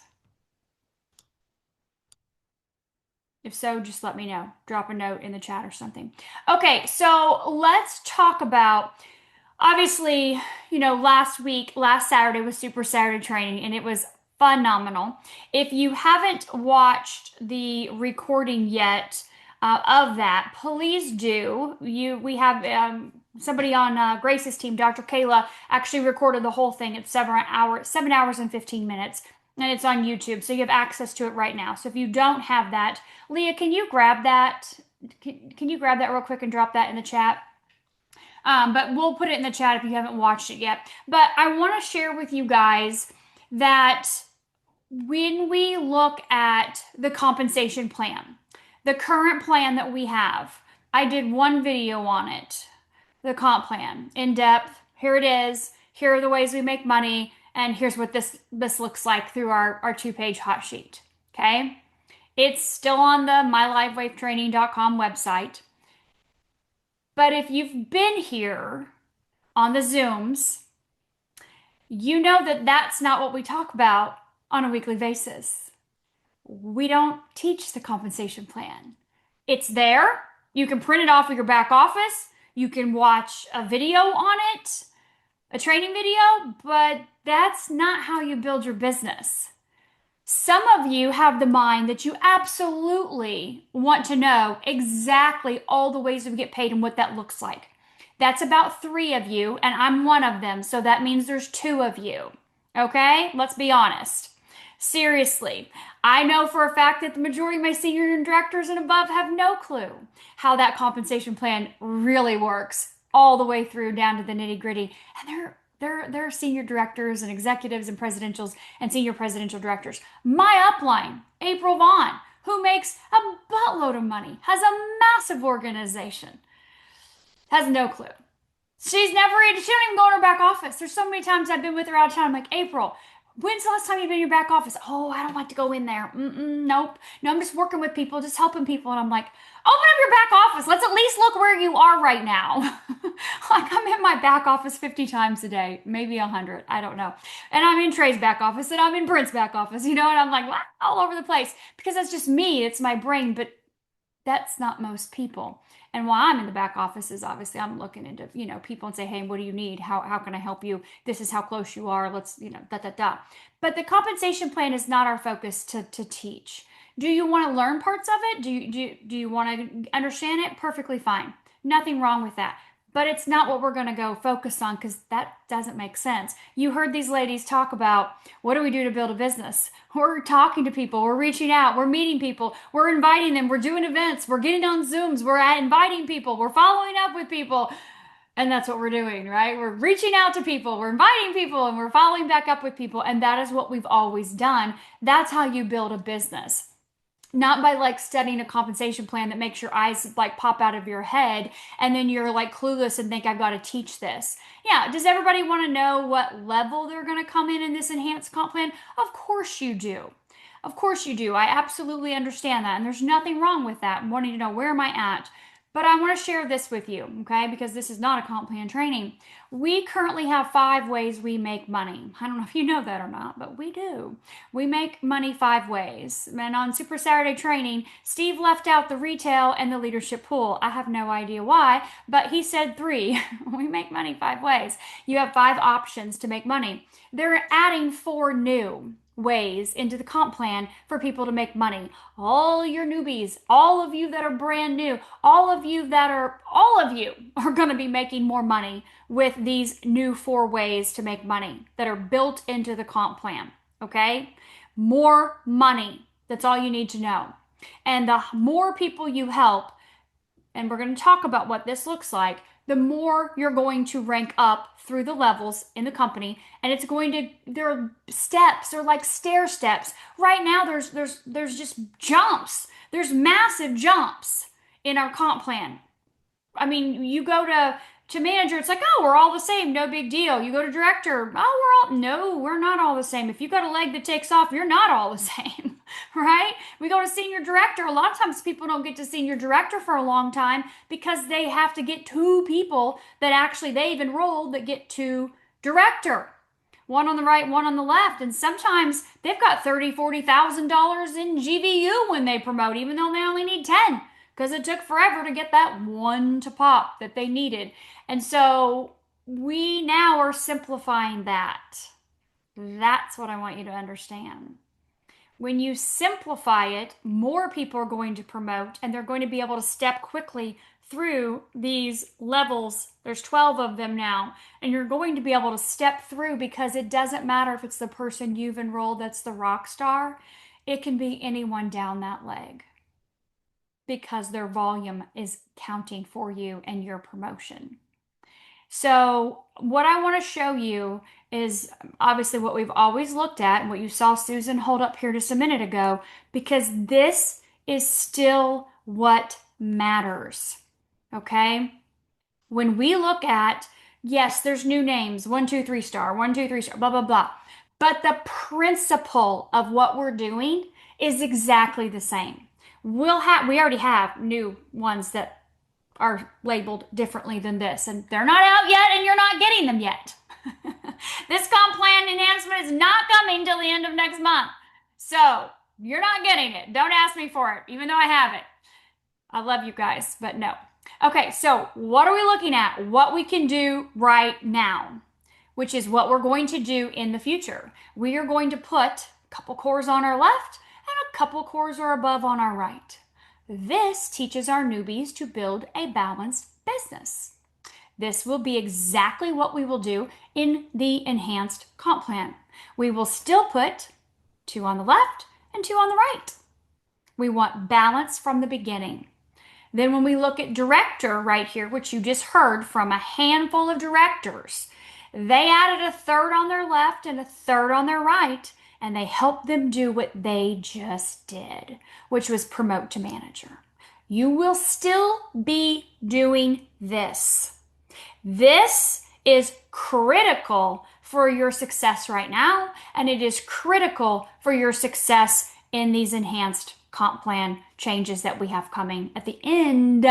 Speaker 1: If so, just let me know. Drop a note in the chat or something. Okay, so let's talk about, obviously, last Saturday was Super Saturday training and it was phenomenal. If you haven't watched the recording yet of that, please do. We have somebody on Grace's team, Dr. Kayla, actually recorded the whole thing. It's 7 hours and 15 minutes. And it's on YouTube, so you have access to it right now. So if you don't have that, Leah, can you grab that? Can you grab that real quick and drop that in the chat? But we'll put it in the chat if you haven't watched it yet. But I want to share with you guys that when we look at the compensation plan, the current plan that we have, I did one video on it, the comp plan, in depth. Here it is. Here are the ways we make money. And here's what this looks like through our 2-page hot sheet, okay? It's still on the mylifewavetraining.com website. But if you've been here on the Zooms, you know that that's not what we talk about on a weekly basis. We don't teach the compensation plan. It's there. You can print it off of your back office. You can watch a video on it, a training video, but that's not how you build your business. Some of you have the mind that you absolutely want to know exactly all the ways we get paid and what that looks like. That's about 3 of you, and I'm one of them, so that means there's 2 of you. Okay? Let's be honest. Seriously, I know for a fact that the majority of my senior directors and above have no clue how that compensation plan really works all the way through down to the nitty-gritty. And they're senior directors and executives and presidentials and senior presidential directors. My upline, April Vaughn, who makes a buttload of money, has a massive organization, has no clue. She don't even go in her back office. There's so many times I've been with her out of town. I'm like, April, when's the last time you've been in your back office? Oh, I don't like to go in there. Nope. No, I'm just working with people, just helping people. And I'm like, open up your back office. Let's at least look where you are right now. Like, I'm in my back office 50 times a day, maybe 100. I don't know. And I'm in Trey's back office and I'm in Brent's back office, and I'm like all over the place because that's just me. It's my brain, but that's not most people. And why I'm in the back office is obviously I'm looking into, people and say, hey, what do you need? How can I help you? This is how close you are. Let's, But the compensation plan is not our focus to teach. Do you want to learn parts of it? Do you want to understand it? Perfectly fine. Nothing wrong with that. But it's not what we're going to go focus on because that doesn't make sense. You heard these ladies talk about what do we do to build a business? We're talking to people. We're reaching out. We're meeting people. We're inviting them. We're doing events. We're getting on Zooms. We're inviting people. We're following up with people. And that's what we're doing, right? We're reaching out to people. We're inviting people and we're following back up with people. And that is what we've always done. That's how you build a business. Not by studying a compensation plan that makes your eyes pop out of your head and then you're clueless and think I've got to teach this. Yeah, does everybody want to know what level they're going to come in this enhanced comp plan? Of course you do. Of course you do. I absolutely understand that. And there's nothing wrong with that. I'm wanting to know where am I at. But I want to share this with you, okay? Because this is not a comp plan training. We currently have 5 ways we make money. I don't know if you know that or not, but we do. We make money 5 ways. And on Super Saturday training, Steve left out the retail and the leadership pool. I have no idea why, but he said 3. We make money 5 ways. You have 5 options to make money. They're adding 4 new ways into the comp plan for people to make money. All your newbies, all of you that are brand new, all of you are going to be making more money with these new 4 ways to make money that are built into the comp plan. Okay? More money. That's all you need to know. And the more people you help, and we're going to talk about what this looks like, the more you're going to rank up through the levels in the company. And it's going to, there are steps, they're like stair steps. Right now, there's just jumps. There's massive jumps in our comp plan. I mean, you go to manager, it's like, oh, we're all the same, no big deal. You go to director, oh, no, we're not all the same. If you got a leg that takes off, you're not all the same, right? We go to senior director. A lot of times people don't get to senior director for a long time because they have to get two people that actually they've enrolled that get to director. One on the right, one on the left. And sometimes they've got $30,000, $40,000 in GVU when they promote, even though they only need 10, because it took forever to get that one to pop that they needed. And so we now are simplifying that. That's what I want you to understand. When you simplify it, more people are going to promote and they're going to be able to step quickly through these levels. There's 12 of them now, and you're going to be able to step through because it doesn't matter if it's the person you've enrolled that's the rock star. It can be anyone down that leg because their volume is counting for you and your promotion. So what I want to show you is obviously what we've always looked at and what you saw Susan hold up here just a minute ago, because this is still what matters. Okay? When we look at, yes, there's new names, 1, 2, 3 star, 1, 2, 3 star, blah, blah, blah. But the principle of what we're doing is exactly the same. We already have new ones that are labeled differently than this, and they're not out yet, and you're not getting them yet. This comp plan enhancement is not coming till the end of next month. So you're not getting it. Don't ask me for it, even though I have it. I love you guys, but no. Okay, so what are we looking at? What we can do right now, which is what we're going to do in the future. We are going to put a couple cores on our left and a couple cores or above on our right. This teaches our newbies to build a balanced business. This will be exactly what we will do in the enhanced comp plan. We will still put 2 on the left and 2 on the right. We want balance from the beginning. Then when we look at director right here, which you just heard from a handful of directors, they added a third on their left and a third on their right, and they helped them do what they just did, which was promote to manager. You will still be doing this. This is critical for your success right now, and it is critical for your success in these enhanced comp plan changes that we have coming at the end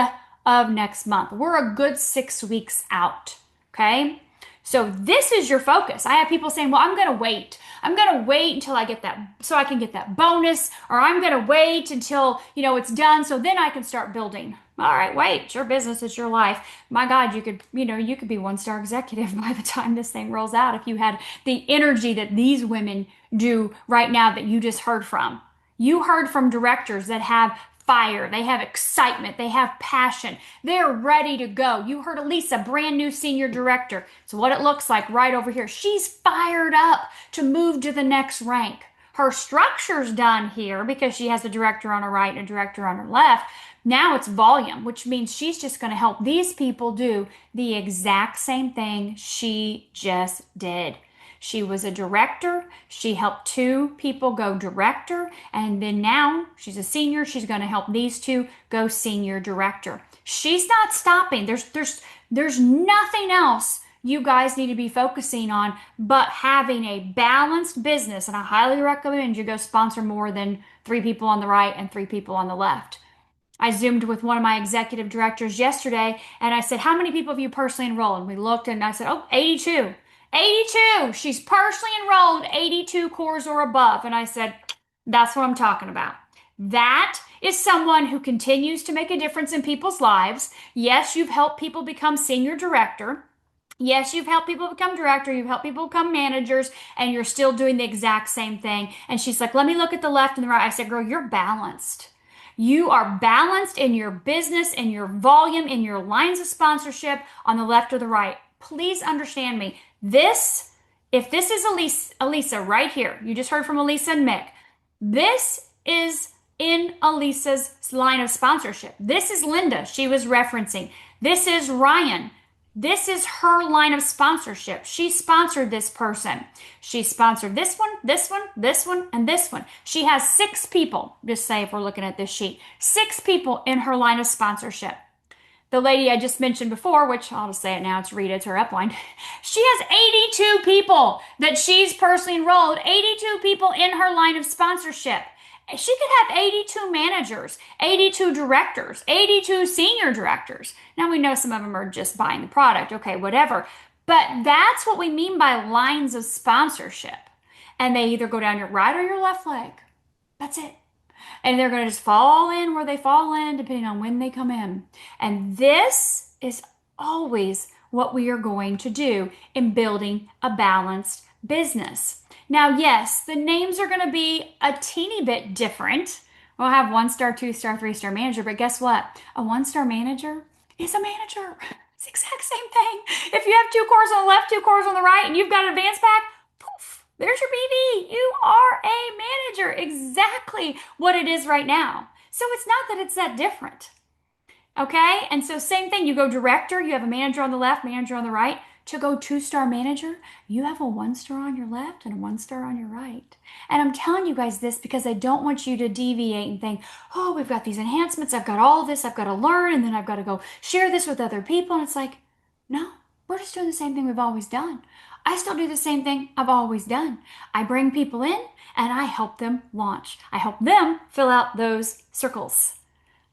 Speaker 1: of next month. We're a good 6 weeks out, okay? So this is your focus. I have people saying, well, I'm going to wait. I'm going to wait until I get that, so I can get that bonus, or I'm going to wait until, it's done, so then I can start building. All right, wait, it's your business, it's your life. My God, you could be 1-star executive by the time this thing rolls out if you had the energy that these women do right now that you just heard from. You heard from directors that have fire, they have excitement, they have passion, they're ready to go. You heard Elisa, brand new senior director. So what it looks like right over here, she's fired up to move to the next rank. Her structure's done here because she has a director on her right and a director on her left. Now it's volume, which means she's just going to help these people do the exact same thing she just did. She was a director. She helped 2 people go director. And then now she's a senior. She's going to help these 2 go senior director. She's not stopping. There's nothing else you guys need to be focusing on but having a balanced business. And I highly recommend you go sponsor more than 3 people on the right and 3 people on the left. I Zoomed with one of my executive directors yesterday and I said, how many people have you personally enrolled? And we looked and I said, 82. 82. She's personally enrolled 82 cores or above. And I said, that's what I'm talking about. That is someone who continues to make a difference in people's lives. Yes, you've helped people become senior director. Yes, you've helped people become director. You've helped people become managers, and you're still doing the exact same thing. And she's like, let me look at the left and the right. I said, girl, you're balanced. You are balanced in your business, in your volume, in your lines of sponsorship on the left or the right. Please understand me. This If this is Elisa right here, you just heard from Elisa and Mick. This is in Elisa's line of sponsorship. This is Linda she was referencing. This is Ryan. This is her line of sponsorship. She sponsored this person. She sponsored this one, this one, this one, and this one. She has 6 people, just say if we're looking at this sheet, 6 people in her line of sponsorship. The lady I just mentioned before, which I'll just say it now, it's Rita, it's her upline. She has 82 people that she's personally enrolled, 82 people in her line of sponsorship. She could have 82 managers, 82 directors, 82 senior directors. Now we know some of them are just buying the product, okay, whatever. But that's what we mean by lines of sponsorship. And they either go down your right or your left leg. That's it. And they're going to just fall in where they fall in, depending on when they come in. And this is always what we are going to do in building a balanced business. Now, yes, the names are going to be a teeny bit different. We'll have 1-star, 2-star, 3-star manager, but guess what? A 1-star manager is a manager. It's the exact same thing. If you have 2 cores on the left, 2 cores on the right, and you've got an advanced pack, poof, there's your BV. You are a manager. Exactly what it is right now. So it's not that it's that different. Okay? And so same thing. You go director, you have a manager on the left, manager on the right. To go 2-star manager, you have a 1-star on your left and a 1-star on your right. And I'm telling you guys this because I don't want you to deviate and think, oh, we've got these enhancements, I've got all this, I've got to learn, and then I've got to go share this with other people. And it's like, no, we're just doing the same thing we've always done. I still do the same thing I've always done. I bring people in and I help them launch. I help them fill out those circles.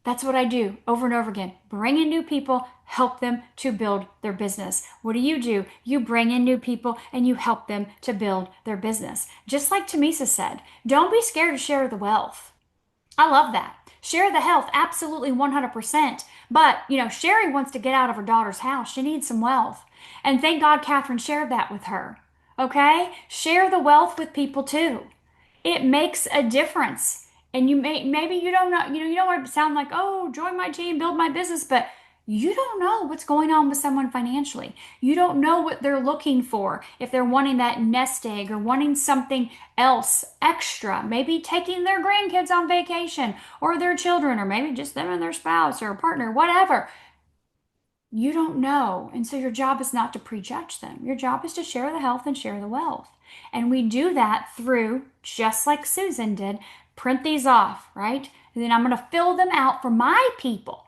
Speaker 1: That's what I do over and over again. Bring in new people, help them to build their business. What do? You bring in new people and you help them to build their business. Just like Tamisa said, don't be scared to share the wealth. I love that. Share the health, absolutely 100%. But, Sherry wants to get out of her daughter's house. She needs some wealth. And thank God Catherine shared that with her. Okay? Share the wealth with people too. It makes a difference. And maybe you don't know, you don't want to sound like, oh, join my team, build my business, but you don't know what's going on with someone financially. You don't know what they're looking for. If they're wanting that nest egg or wanting something else extra, maybe taking their grandkids on vacation or their children, or maybe just them and their spouse or a partner, whatever. You don't know. And so your job is not to prejudge them. Your job is to share the health and share the wealth. And we do that through, just like Susan did, print these off, right? And then I'm going to fill them out for my people.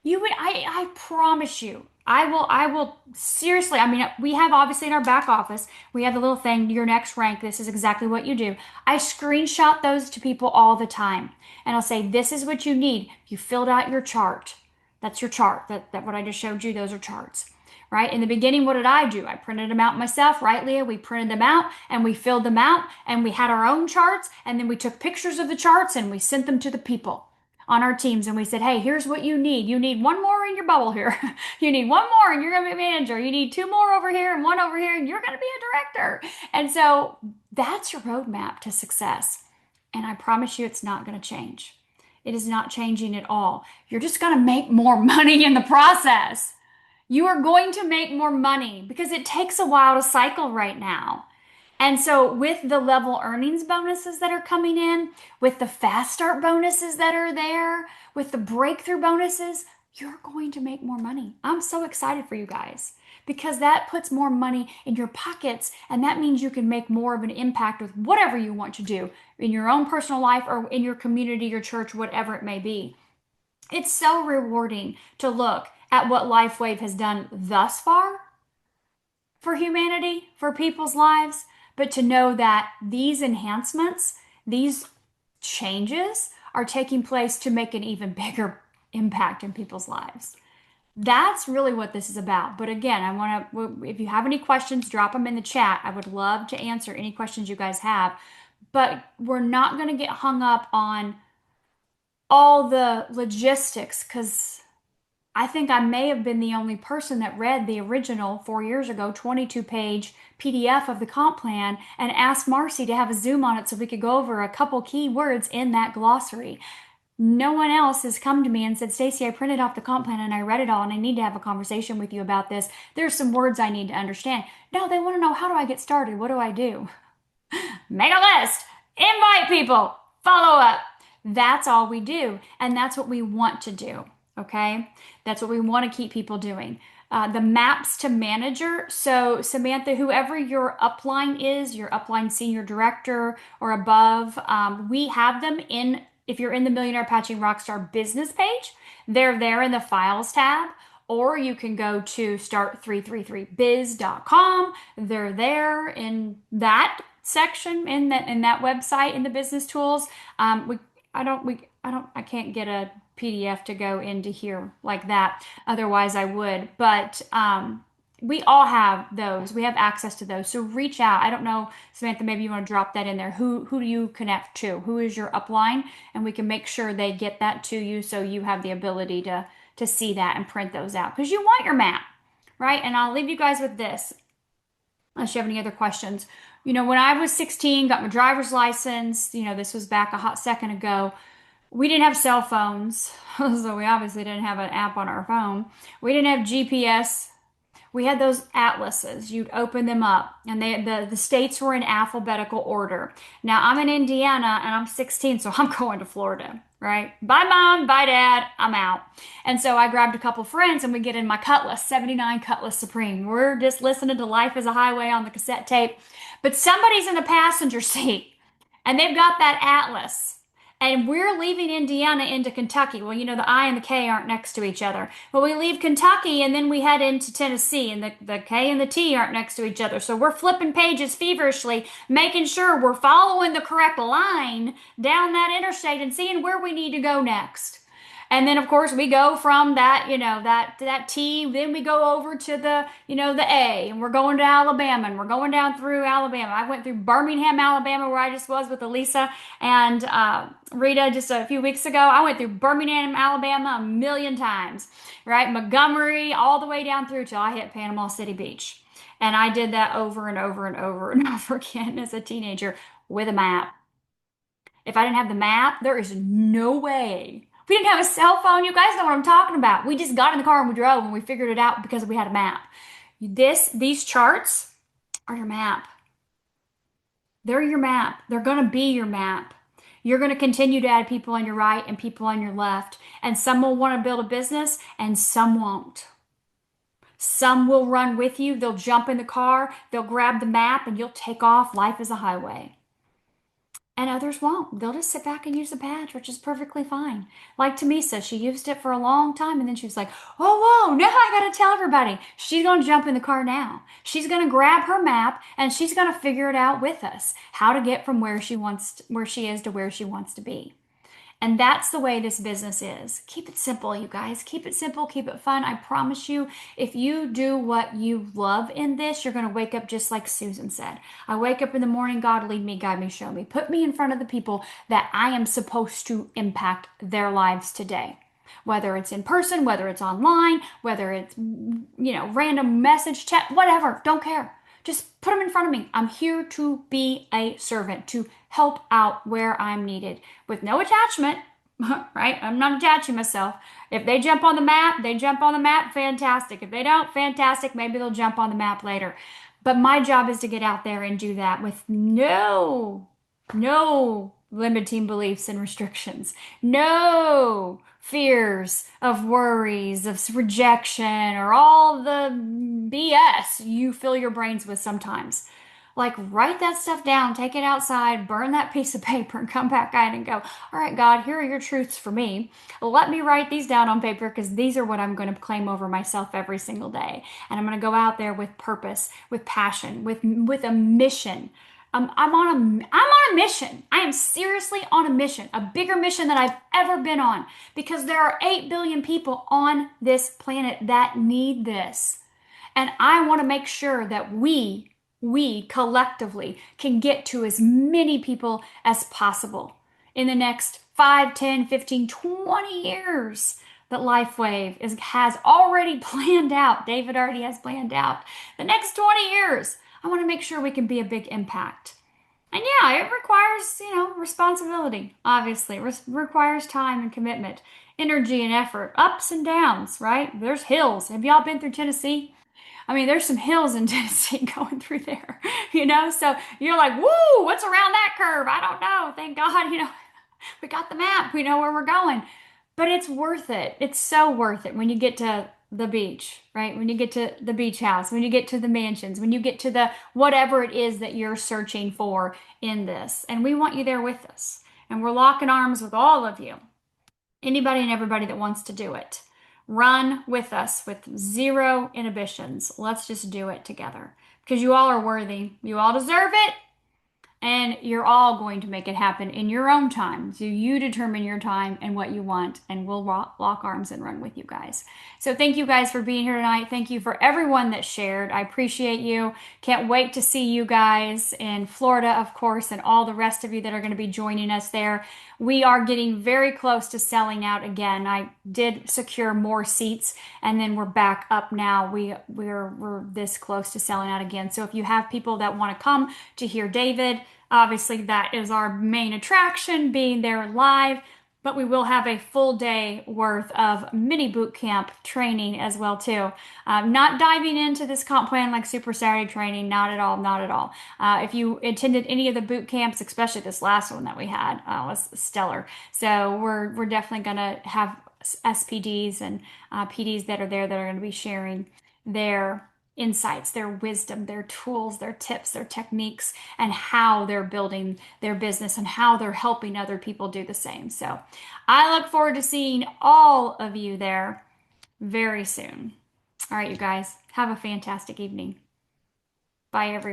Speaker 1: I promise you, I will seriously, we have obviously in our back office, we have the little thing, your next rank, this is exactly what you do. I screenshot those to people all the time. And I'll say, this is what you need. You filled out your chart. That's your chart. That what I just showed you, those are charts. Right? In the beginning, what did I do? I printed them out myself, right, Leah? We printed them out and we filled them out and we had our own charts, and then we took pictures of the charts and we sent them to the people on our teams, and we said, hey, here's what you need. You need 1 more in your bubble here. You need 1 more and you're going to be a manager. You need 2 more over here and 1 over here and you're going to be a director. And so that's your roadmap to success. And I promise you it's not going to change. It is not changing at all. You're just going to make more money in the process. You are going to make more money because it takes a while to cycle right now. And so with the level earnings bonuses that are coming in, with the fast start bonuses that are there, with the breakthrough bonuses, you're going to make more money. I'm so excited for you guys because that puts more money in your pockets, and that means you can make more of an impact with whatever you want to do in your own personal life or in your community, your church, whatever it may be. It's so rewarding to look at what LifeWave has done thus far for humanity, for people's lives, but to know that these enhancements, these changes are taking place to make an even bigger impact in people's lives. That's really what this is about. But again, if you have any questions, drop them in the chat. I would love to answer any questions you guys have, but we're not going to get hung up on all the logistics, because I think I may have been the only person that read the original 4 years ago, 22-page PDF of the comp plan and asked Marcy to have a Zoom on it so we could go over a couple key words in that glossary. No one else has come to me and said, Stacy, I printed off the comp plan and I read it all and I need to have a conversation with you about this. There's some words I need to understand. No, they want to know, how do I get started? What do I do? Make a list, invite people, follow up. That's all we do. And that's what we want to do. Okay. That's what we want to keep people doing. The maps to manager. So, Samantha, whoever your upline is, your upline senior director or above, we have them in, if you're in the Millionaire Patching Rockstar business page, they're there in the files tab. Or you can go to start333biz.com. They're there in that section in that website in the business tools. I can't get a PDF to go into here like that. Otherwise, I would. But we all have those. We have access to those. So reach out. I don't know, Samantha, maybe you want to drop that in there. Who do you connect to? Who is your upline? And we can make sure they get that to you so you have the ability to see that and print those out because you want your map, right? And I'll leave you guys with this, unless you have any other questions. You know, when I was 16, got my driver's license, this was back a hot second ago. We didn't have cell phones, so we obviously didn't have an app on our phone. We didn't have GPS. We had those atlases. You'd open them up, and the states were in alphabetical order. Now, I'm in Indiana, and I'm 16, so I'm going to Florida, right? Bye, Mom. Bye, Dad. I'm out. And so I grabbed a couple friends, and we get in my Cutlass, 79 Cutlass Supreme. We're just listening to Life is a Highway on the cassette tape. But somebody's in the passenger seat, and they've got that atlas. And we're leaving Indiana into Kentucky. Well, the I and the K aren't next to each other. But we leave Kentucky and then we head into Tennessee, and the K and the T aren't next to each other. So we're flipping pages feverishly, making sure we're following the correct line down that interstate and seeing where we need to go next. And then, of course, we go from that, that T, then we go over to the A, and we're going to Alabama, and we're going down through Alabama. I went through Birmingham, Alabama, where I just was with Elisa and Rita just a few weeks ago. I went through Birmingham, Alabama 1,000,000 times, right? Montgomery, all the way down through till I hit Panama City Beach. And I did that over and over and over and over again as a teenager with a map. If I didn't have the map, there is no way. We didn't have a cell phone. You guys know what I'm talking about. We just got in the car and we drove and we figured it out because we had a map. These charts are your map. They're your map. They're going to be your map. You're going to continue to add people on your right and people on your left. And some will want to build a business and some won't. Some will run with you. They'll jump in the car. They'll grab the map and you'll take off. Life is a highway. And others won't. They'll just sit back and use the badge, which is perfectly fine. Like Tamisa, she used it for a long time and then she was like, oh, whoa, now I gotta tell everybody. She's gonna jump in the car now. She's gonna grab her map and she's gonna figure it out with us, how to get from where she is to where she wants to be. And that's the way this business is. Keep it simple, you guys. Keep it simple, keep it fun. I promise you, if you do what you love in this, you're going to wake up just like Susan said. I wake up in the morning, God, lead me, guide me, show me. Put me in front of the people that I am supposed to impact their lives today. Whether it's in person, whether it's online, whether it's, random message, chat, whatever, don't care. Just put them in front of me. I'm here to be a servant, to help out where I'm needed with no attachment, right? I'm not attaching myself. If they jump on the map, they jump on the map, fantastic. If they don't, fantastic. Maybe they'll jump on the map later. But my job is to get out there and do that with no limiting beliefs and restrictions, no fears of worries, of rejection, or all the BS you fill your brains with sometimes. Like, write that stuff down, take it outside, burn that piece of paper, and come back in and go, all right, God, here are your truths for me. Let me write these down on paper because these are what I'm going to claim over myself every single day. And I'm going to go out there with purpose, with passion, with a mission. I'm on a mission. I am seriously on a mission, a bigger mission than I've ever been on, because there are 8 billion people on this planet that need this. And I want to make sure that we collectively can get to as many people as possible in the next 5, 10, 15, 20 years that LifeWave has already planned out. David already has planned out the next 20 years. I want to make sure we can be a big impact. And yeah, it requires, responsibility, obviously. Requires time and commitment, energy and effort, ups and downs, right? There's hills. Have y'all been through Tennessee? I mean, there's some hills in Tennessee going through there, So you're like, woo, what's around that curve? I don't know. Thank God, we got the map. We know where we're going. But it's worth it. It's so worth it when you get to the beach, right? When you get to the beach house, when you get to the mansions, when you get to the whatever it is that you're searching for in this. And we want you there with us. And we're locking arms with all of you. Anybody and everybody that wants to do it. Run with us with zero inhibitions. Let's just do it together because you all are worthy. You all deserve it. And you're all going to make it happen in your own time. So you determine your time and what you want, and we'll lock arms and run with you guys. So thank you guys for being here tonight. Thank you for everyone that shared. I appreciate you. Can't wait to see you guys in Florida, of course, and all the rest of you that are going to be joining us there. We are getting very close to selling out again. I did secure more seats, and then we're back up now. We're this close to selling out again. So if you have people that want to come to hear David, obviously that is our main attraction, being there live. But we will have a full day worth of mini boot camp training as well too. Not diving into this comp plan like Super Saturday training, not at all, not at all. If you attended any of the boot camps, especially this last one that we had, was stellar. So we're definitely gonna have SPDs and PDs that are there that are going to be sharing their insights, their wisdom, their tools, their tips, their techniques, and how they're building their business and how they're helping other people do the same. So I look forward to seeing all of you there very soon. All right, you guys, have a fantastic evening. Bye, everyone.